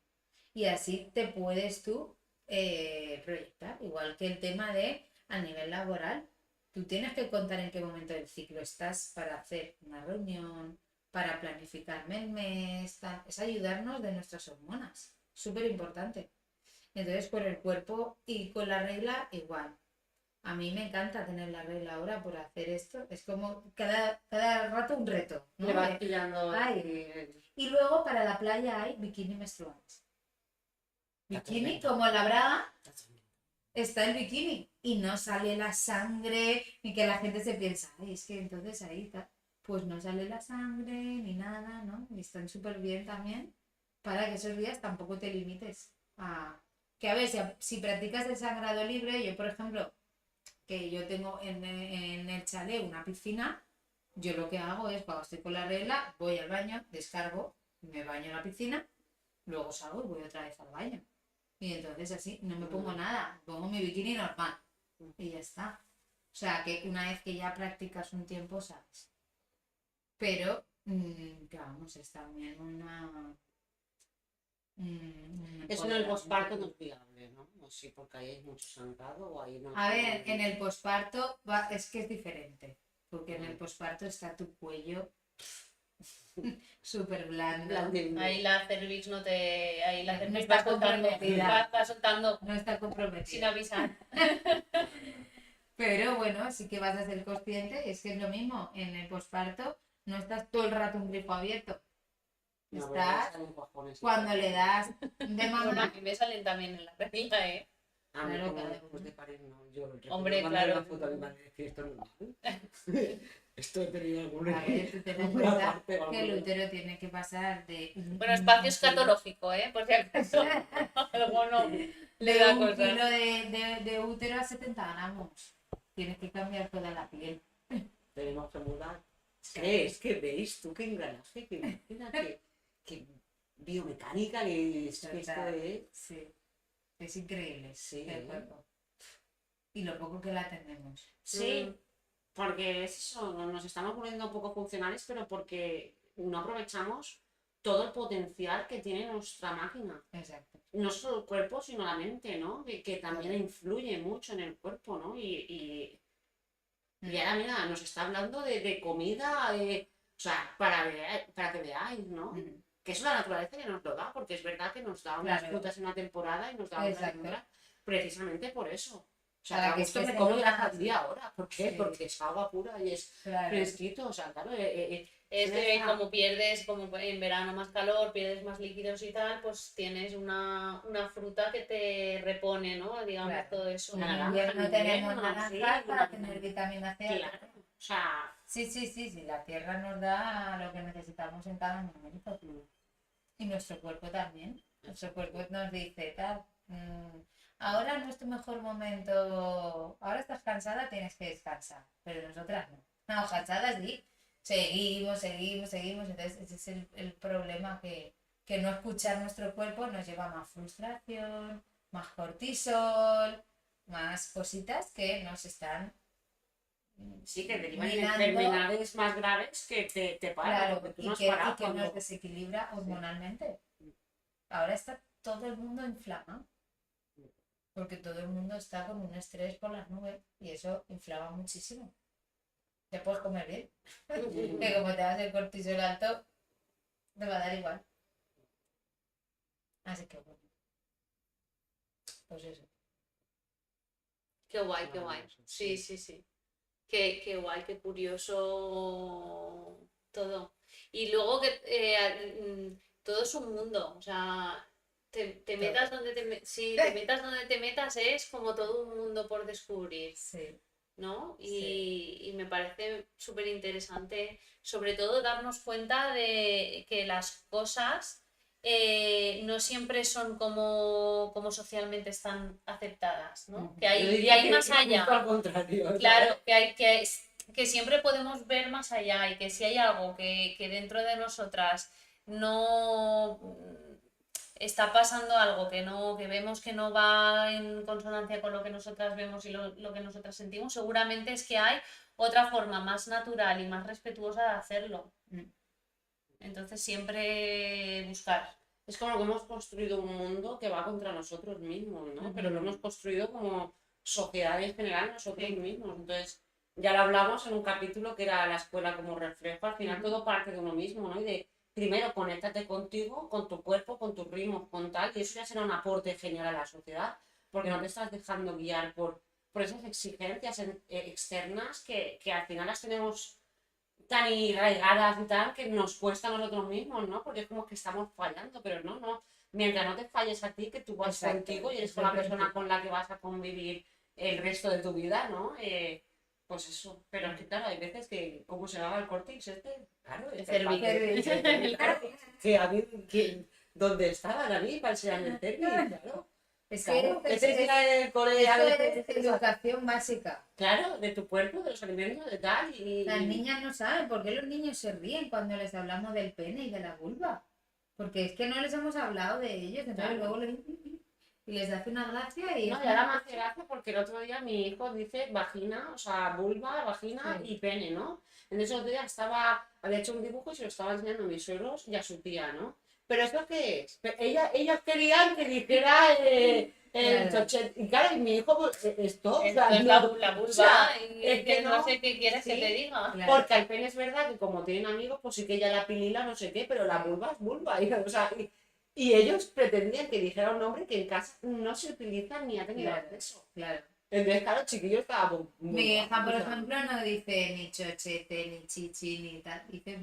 Y así te puedes tú proyectar, igual que el tema de a nivel laboral. Tú tienes que contar en qué momento del ciclo estás para hacer una reunión, para planificarme el mes, tal. Es ayudarnos de nuestras hormonas, súper importante. Entonces con el cuerpo y con la regla igual. A mí me encanta tener la regla ahora por hacer esto. Es como cada rato un reto, ¿no? Le vas pillando. Ay. Y luego para la playa hay bikini menstruales. Bikini como la braga está el bikini y no sale la sangre ni que la gente se piensa, ay, es que entonces ahí está. Pues no sale la sangre ni nada, ¿no? Y están súper bien también para que esos días tampoco te limites a... Que a ver, si practicas el sangrado libre, yo por ejemplo, que yo tengo en el chalet una piscina, yo lo que hago es cuando estoy con la regla, voy al baño, descargo, me baño en la piscina, luego salgo y voy otra vez al baño. Y entonces así no me pongo nada, pongo mi bikini normal y ya está. O sea que una vez que ya practicas un tiempo sabes. Pero, que vamos, es también Eso en el posparto no es viable, ¿no? O sí, porque ahí hay mucho sangrado o ahí no. A ver, en el posparto es que es diferente, porque en el posparto está tu cuello súper blando, Ahí la cervix no te. Ahí la No cervix está va soltando. comprometida. Va soltando no está sin comprometida. avisar. Pero bueno, sí que vas a ser consciente, es que es lo mismo, en el posparto no estás todo el rato un grifo abierto, No, estás salen cojones. cuando le das de Bueno, a mamá. mí me salen también en la regla, ¿eh? A mí Claro, como cada después uno. de parir no. Yo Hombre, cuando claro. una foto a mi madre decía esto no esto he tenido alguna, A ver, tú ten en alguna cuenta parte o que el alguna- útero tiene que pasar de Bueno, espacio escatológico, ¿eh? Por si acaso. Luego no le da un cosas. kilo de útero a 70 gramos. Tienes que cambiar toda la piel. Tenemos que mudar. ¿Crees que veis tú qué engranaje? Que imagina que biomecánica que es que esto Total. es. Sí, es increíble Sí. el cuerpo. Y lo poco que la tenemos. Sí, porque es eso, nos estamos volviendo un poco funcionales, pero porque no aprovechamos todo el potencial que tiene nuestra máquina. Exacto. No solo el cuerpo, sino la mente, ¿no? Que también Claro. influye mucho en el cuerpo, ¿no? Y ahora, mira, nos está hablando de comida, o sea, para que veáis, ¿no? Mm. Que es la naturaleza que nos lo da, porque es verdad que nos da unas Claro. frutas en una temporada y nos da otras en Exacto. otra, precisamente por eso. O sea, Para a que gusto estés me en como una- las al día ahora. ¿Por qué? Sí. Porque es agua pura y es Claro. fresquito, o sea, claro. Es que como pierdes, como en verano más calor, pierdes más líquidos y tal, pues tienes una fruta que te repone, ¿no? Digamos, Claro. todo eso. Una En naranja, invierno en tenemos invierno, naranjas sí, para una- tener vitamina C. Claro, o sea, Sí, la tierra nos da lo que necesitamos en cada momento. Y nuestro cuerpo también. Nuestro cuerpo nos dice, tal, ahora no es tu mejor momento, ahora estás cansada, tienes que descansar. Pero nosotras no. No, cansadas sí. Seguimos. Entonces ese es el problema que no escuchar nuestro cuerpo nos lleva a más frustración, más cortisol, más cositas que nos están sí, que derivan en minando. enfermedades más graves que te paran, Claro, porque tú y no has que parado nos cuando... desequilibra hormonalmente. Ahora está todo el mundo inflamado, porque todo el mundo está con un estrés por las nubes y eso inflama muchísimo. Te puedes comer bien, que como te das el cortisol alto, te va a dar igual. Así que bueno, pues eso. Qué guay, qué guay. Sí, sí, sí. Qué guay, qué curioso todo. Y luego que todo es un mundo, o sea, te metas donde sí, te metas donde te metas es como todo un mundo por descubrir, Sí, ¿no? Sí. Y me parece súper interesante, sobre todo darnos cuenta de que las cosas no siempre son como socialmente están aceptadas, ¿no? Ujú. Que Yo hay, diría hay más allá. justo al contrario, Claro, ¿sabes? que siempre podemos ver más allá y que si hay algo que dentro de nosotras no está pasando algo que vemos que no va en consonancia con lo que nosotras vemos y lo que nosotras sentimos, seguramente es que hay otra forma más natural y más respetuosa de hacerlo. Entonces siempre buscar. Es como que hemos construido un mundo que va contra nosotros mismos, ¿no? Pero lo hemos construido como sociedad en general nosotros mismos. Entonces, ya lo hablamos en un capítulo que era la escuela como reflejo. Al final todo parte de uno mismo, ¿no? Y de, primero, conéctate contigo, con tu cuerpo, con tus ritmos, con tal. Y eso ya será un aporte genial a la sociedad, porque no te estás dejando guiar por esas exigencias externas que al final las tenemos tan arraigadas y tal que nos cuesta a nosotros mismos, ¿no? Porque es como que estamos fallando, pero no. Mientras no te falles a ti, que tú vas Exacto, contigo y eres es con el la persona principio. con la que vas a convivir el resto de tu vida, ¿no? Pues eso. Pero es que claro, hay veces que, ¿cómo se llama el Cortix este? Claro, El el cervix. cervix, claro, que a mí, ¿dónde estaban a mí para enseñarme el cervix? Claro. Es Claro, que ese es el cole a esto veces, es educación básica. claro, de tu cuerpo, de los alimentos, de tal, y... Las niñas no saben por qué los niños se ríen cuando les hablamos del pene y de la vulva. Porque es que no les hemos hablado de ellos, entonces Claro. luego y les hace una gracia y No, es y ahora me hace gracia porque el otro día mi hijo dice vagina, o sea, vulva, vagina Sí. y pene, ¿no? Entonces el otro día había hecho un dibujo y se lo estaba enseñando a mis suegros y a su tía, ¿no? ¿pero eso qué es? Ellos querían que dijera el Claro. chochet. Y claro, y mi hijo, pues, esto, o sea, Esto es no, la o sea, vulva y es que no no, sé qué quieres que sí, te diga. Claro. porque al pene es verdad que como tienen amigos, pues sí que ella la pilila, no sé qué, pero la vulva es vulva. O sea, y ellos pretendían que dijera un nombre que en casa no se utiliza ni ha tenido Claro, acceso. claro. Entonces, claro, el chiquillo estaba Mi hija, por o sea, ejemplo, no dice ni chochete, ni chichi, ni tal. Dice,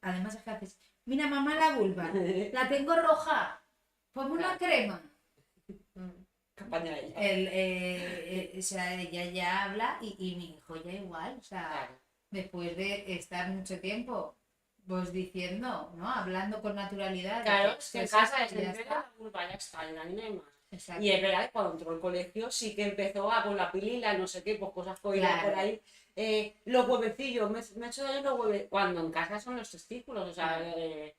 además es que haces, mira mamá la vulva, la tengo roja, ponme una Claro. crema. campaña de ella. O sea, ella ya habla y mi hijo ya igual. O sea, Claro. después de estar mucho tiempo, pues diciendo, ¿no? Hablando con naturalidad. de Claro, que, es que en pues, casa es ya entre está. la vulva, ya está, y no hay más. Exacto. Y es verdad que cuando entró al colegio sí que empezó a con la pilila, no sé qué, pues cosas que oía Claro. por ahí. Los huevecillos, me he hecho daño los huevecillos. Cuando en casa son los testículos, o sea, Claro.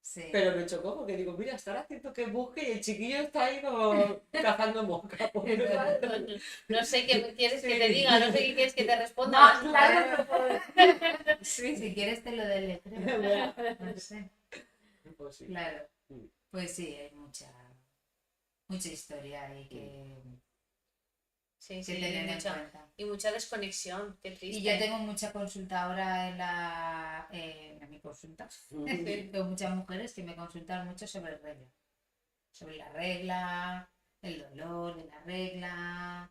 Sí. pero me chocó porque digo, mira, estará haciendo que busque y el chiquillo está ahí como cazando mosca. No sé qué quieres que Sí. te diga, no sé qué quieres que te responda. Más claro, pero sí. Si quieres te lo deletreo. Bueno, No sé. pues sí. Claro. Mm. Pues sí, hay mucha historia ahí que Sí, sí, tener en cuenta. y mucha desconexión, qué triste. Y yo tengo mucha consulta ahora en mi consulta. Tengo muchas mujeres que me consultan mucho sobre el regla. Sobre la regla, el dolor de la regla.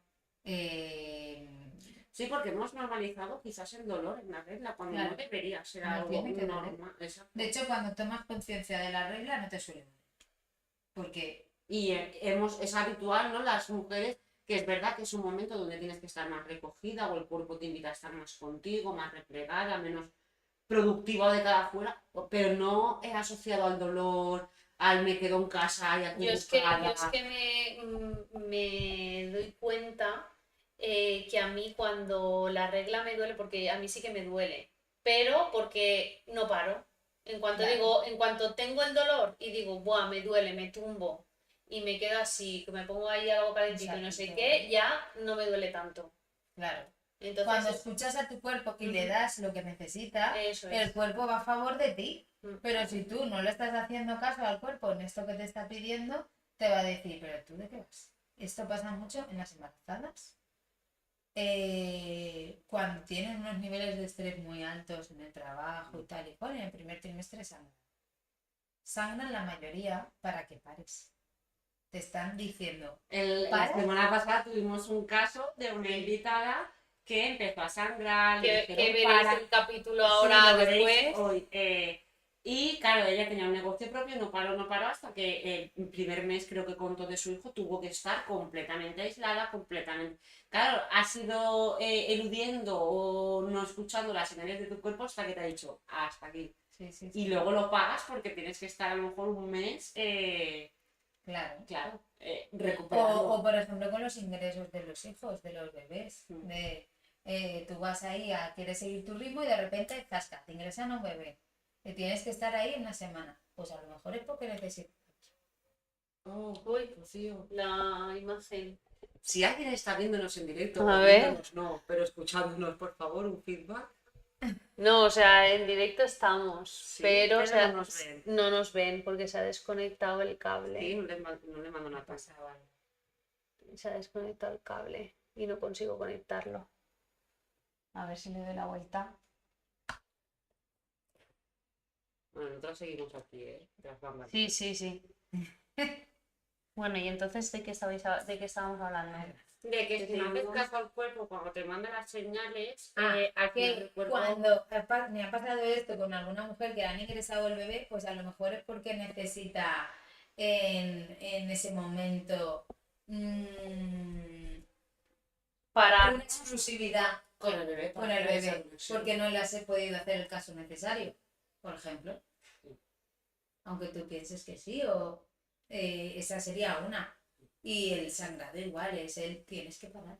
Sí, porque hemos normalizado quizás el dolor en la regla cuando Claro. no debería ser No algo tiene que doler. normal. Exacto. De hecho, cuando tomas conciencia de la regla no te suele doler. Porque Y es habitual, ¿no? Las mujeres, que es verdad que es un momento donde tienes que estar más recogida o el cuerpo te invita a estar más contigo, más replegada, menos productiva de cada afuera, pero no es asociado al dolor, al me quedo en casa y yo es que acurrucada. me doy cuenta que a mí cuando la regla me duele, porque a mí sí que me duele, pero porque no paro. En cuanto Claro. en cuanto tengo el dolor y digo, buah, me duele, me tumbo y me quedo así, que me pongo ahí algo calentito y no sé Exacto. qué, ya no me duele tanto. Claro. Entonces, Cuando escuchas a tu cuerpo y le das lo que necesita, eso el es. cuerpo va a favor de ti. Mm. Pero si tú no le estás haciendo caso al cuerpo en esto que te está pidiendo, te va a decir, pero tú de qué vas. Esto pasa mucho en las embarazadas. Cuando tienen unos niveles de estrés muy altos en el trabajo y tal y cual, en el primer trimestre sangran. Sangran la mayoría para que pares. Te están diciendo, La ¿para? semana pasada tuvimos un caso de una invitada que empezó a sangrar, le Que dijeron veréis para. el capítulo Sí, ahora lo veréis después. hoy. Y claro, ella tenía un negocio propio, no paró hasta que el primer mes, creo que contó de su hijo, tuvo que estar completamente aislada, completamente. Claro, has ido eludiendo o no escuchando las señales de tu cuerpo hasta que te ha dicho hasta aquí. Sí, sí, Y sí. luego lo pagas porque tienes que estar a lo mejor un mes, Claro. claro, O, recuperando. por ejemplo con los ingresos de los hijos, de los bebés. Mm. Tú vas ahí, quieres seguir tu ritmo y de repente, zasca, te ingresan a un bebé. Que tienes que estar ahí una semana. Pues a lo mejor es porque necesitas. Oh, Uy, Rocío. la imagen. Si alguien está viéndonos en directo, A o ver. viéndonos no, pero escuchándonos, por favor, un feedback. No, o sea, en directo estamos, Sí, pero, pero o sea, no nos ven. no nos ven porque se ha desconectado el cable. Sí, no le mando una taza. Se ha desconectado el cable y no consigo conectarlo. A ver si le doy la vuelta. Bueno, nosotros seguimos aquí, tras bambalinas. Sí, sí, sí. Bueno, y entonces, ¿de qué estábamos hablando? De que Sí, si no haces no. caso al cuerpo cuando te manda las señales, al final Que el cuerpo. cuando me ha pasado esto con alguna mujer que le han ingresado el bebé, pues a lo mejor es porque necesita en ese momento Para. una exclusividad Con el bebé. con el bebé, porque no les he podido hacer el caso necesario, por ejemplo. Aunque tú pienses que sí, o esa sería una. Y el sangrado igual, tienes que parar.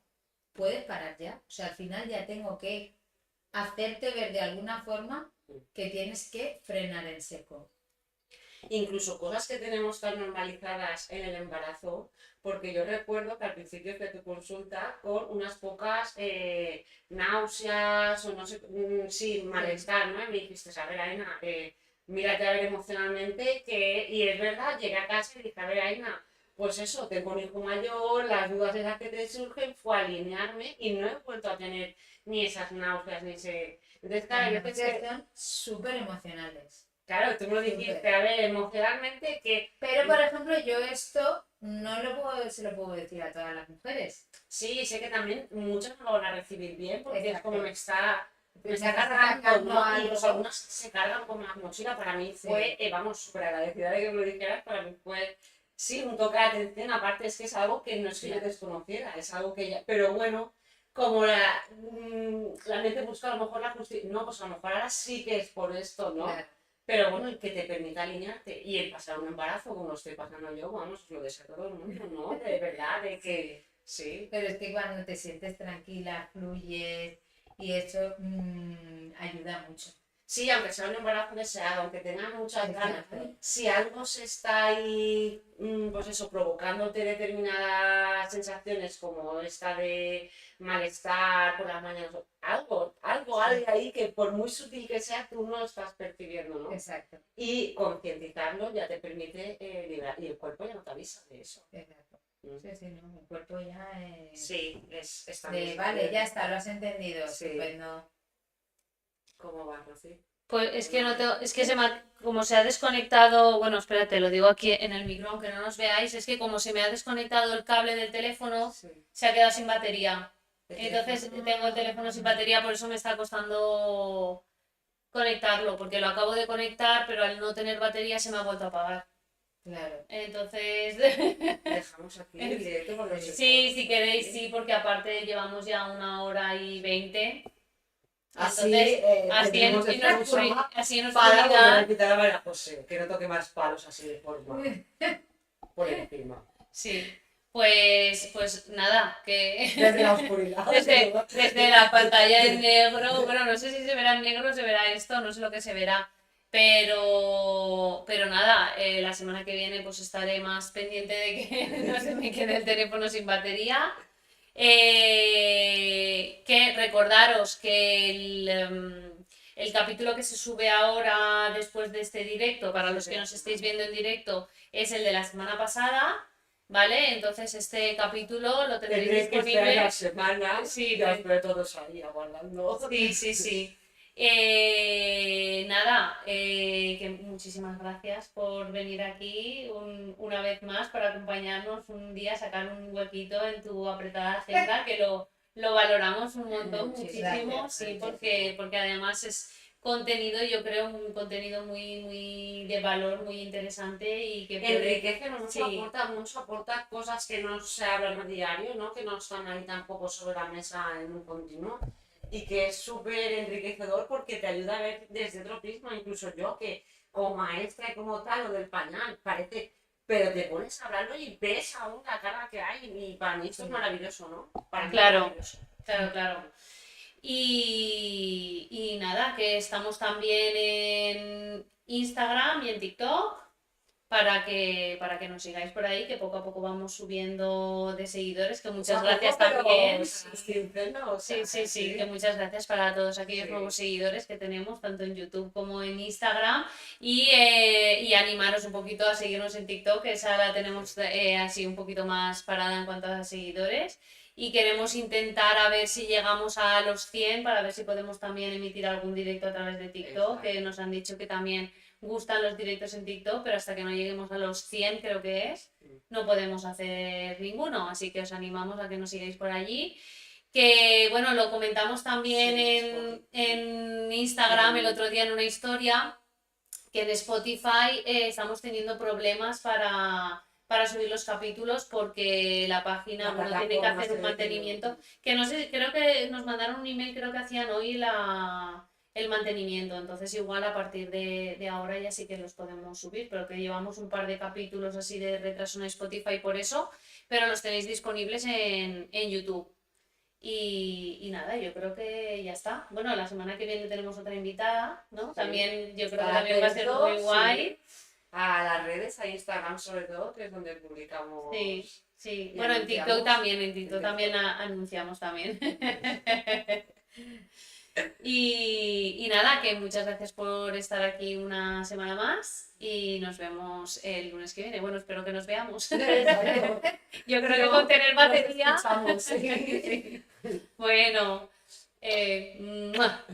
Puedes parar ya. O sea, al final ya tengo que hacerte ver de alguna forma que tienes que frenar en seco. Incluso cosas que tenemos tan normalizadas en el embarazo, porque yo recuerdo que al principio de tu consulta con unas pocas náuseas o no sé, sí, malestar, ¿no? Y me dijiste, a ver, Aena, mírate a ver emocionalmente, y es verdad, llegué a casa y dije, a ver, Aina, pues eso, tengo un hijo mayor, las dudas esas que te surgen, fue alinearme y no he vuelto a tener ni esas náuseas, ni ese... Entonces, claro, Las yo pensé, noticias son súper emocionales. claro, tú me lo dijiste, a ver, emocionalmente, que Pero, por ejemplo, yo esto no lo puedo, se lo puedo decir a todas las mujeres. sí, sé que también muchas no lo van a recibir bien, porque es Exacto. como me está Estás cargando, sacando ¿no? algo. Incluso algunas se cargan con la mochila. Para mí fue, vamos, súper agradecida de que me lo dijeras. Para mí fue, sí, un toque de atención. Aparte, es que es algo que no es que yo desconociera, es algo que ya. Pero bueno, como la mente busca a lo mejor la justicia. No, pues a lo mejor ahora sí que es por esto, ¿no? Claro. Pero bueno, el que te permita alinearte y el pasar un embarazo, como lo estoy pasando yo, vamos, lo deseo todo el mundo, ¿no? De verdad, de que. Sí. Pero es que cuando te sientes tranquila, fluyes y eso ayuda mucho. Sí, aunque sea un embarazo deseado, aunque tengas muchas ganas, Exacto. si algo se está ahí, pues eso, provocándote determinadas sensaciones como esta de malestar por las mañanas, algo hay ahí que por muy sutil que sea, tú no lo estás percibiendo, ¿no? Exacto. Y concientizarlo ya te permite liberar, y el cuerpo ya no te avisa de eso. Exacto. Sí, sí, no, el cuerpo ya es... Sí, es de, también. vale, ya está, lo has entendido, Sí. estupendo. ¿Cómo va, Rosy? Pues es que no tengo, es que como se ha desconectado, bueno, espérate, lo digo aquí en el micro, aunque no nos veáis, es que como se me ha desconectado el cable del teléfono, Sí. se ha quedado sin batería. Entonces tengo el teléfono sin batería, por eso me está costando conectarlo, porque lo acabo de conectar, pero al no tener batería se me ha vuelto a apagar. Claro. Entonces, Dejamos aquí el directo porque sí, si queréis, sí, porque aparte llevamos ya 1 hora y 20. Así, Entonces, tendremos esta así en para volver a oscuridad, invitar a María José, que no toque más palos así de forma por encima. sí. Pues nada, que Desde la oscuridad. desde la pantalla en negro, bueno, no sé si se verá en negro, se verá esto, no sé lo que se verá, pero nada, la semana que viene pues estaré más pendiente de que no se me quede el teléfono sin batería. Que recordaros que el capítulo que se sube ahora después de este directo, para los que nos estéis viendo en directo, es el de la semana pasada. ¿Vale? Entonces este capítulo lo tendréis Tendréis que esperar disponible. la semana Sí, ya os veo todos ahí aguardando. sí, sí, sí. Nada, que muchísimas gracias por venir aquí una vez más para acompañarnos un día, sacar un huequito en tu apretada agenda, que lo valoramos un montón, muchísimo, gracias, sí, muchísimo. porque además es contenido, yo creo, un contenido muy, muy de valor, muy interesante y que puede... Enriquece mucho, Sí. aporta cosas que no se hablan a diario, ¿no? Que no están ahí tampoco sobre la mesa en un continuo. Y que es súper enriquecedor porque te ayuda a ver desde otro prisma, incluso yo que como maestra y como tal, lo del pañal, parece, pero te pones a hablarlo y ves aún la carga que hay y para mí esto es maravilloso, ¿no? Para mí Claro. es maravilloso. Claro. Y nada, que estamos también en Instagram y en TikTok para que nos sigáis por ahí, que poco a poco vamos subiendo de seguidores, que muchas gracias también. Sí, que muchas gracias para todos aquellos nuevos seguidores que tenemos, tanto en YouTube como en Instagram. Y animaros un poquito a seguirnos en TikTok, que esa la tenemos así un poquito más parada en cuanto a seguidores. Y queremos intentar a ver si llegamos a los 100 para ver si podemos también emitir algún directo a través de TikTok, que nos han dicho que también gustan los directos en TikTok, pero hasta que no lleguemos a los 100 creo que es, no podemos hacer ninguno, así que os animamos a que nos sigáis por allí. Que bueno, lo comentamos también en Instagram el otro día en una historia, que en Spotify estamos teniendo problemas para subir los capítulos porque la página tiene que hacer un mantenimiento, que no sé, creo que nos mandaron un email, creo que hacían hoy el mantenimiento, entonces igual a partir de ahora ya sí que los podemos subir, pero que llevamos un par de capítulos así de retraso en Spotify por eso, pero los tenéis disponibles en YouTube. Y nada, yo creo que ya está. Bueno, la semana que viene tenemos otra invitada, ¿no? Sí. También, yo creo que también va a ser muy guay. A las redes, a Instagram sobre todo, que es donde publicamos. Sí. Bueno, en TikTok también, anunciamos también. Y nada, que muchas gracias por estar aquí una semana más y nos vemos el lunes que viene. Bueno, espero que nos veamos. Yo creo que con tener batería. Bueno, ¡mua!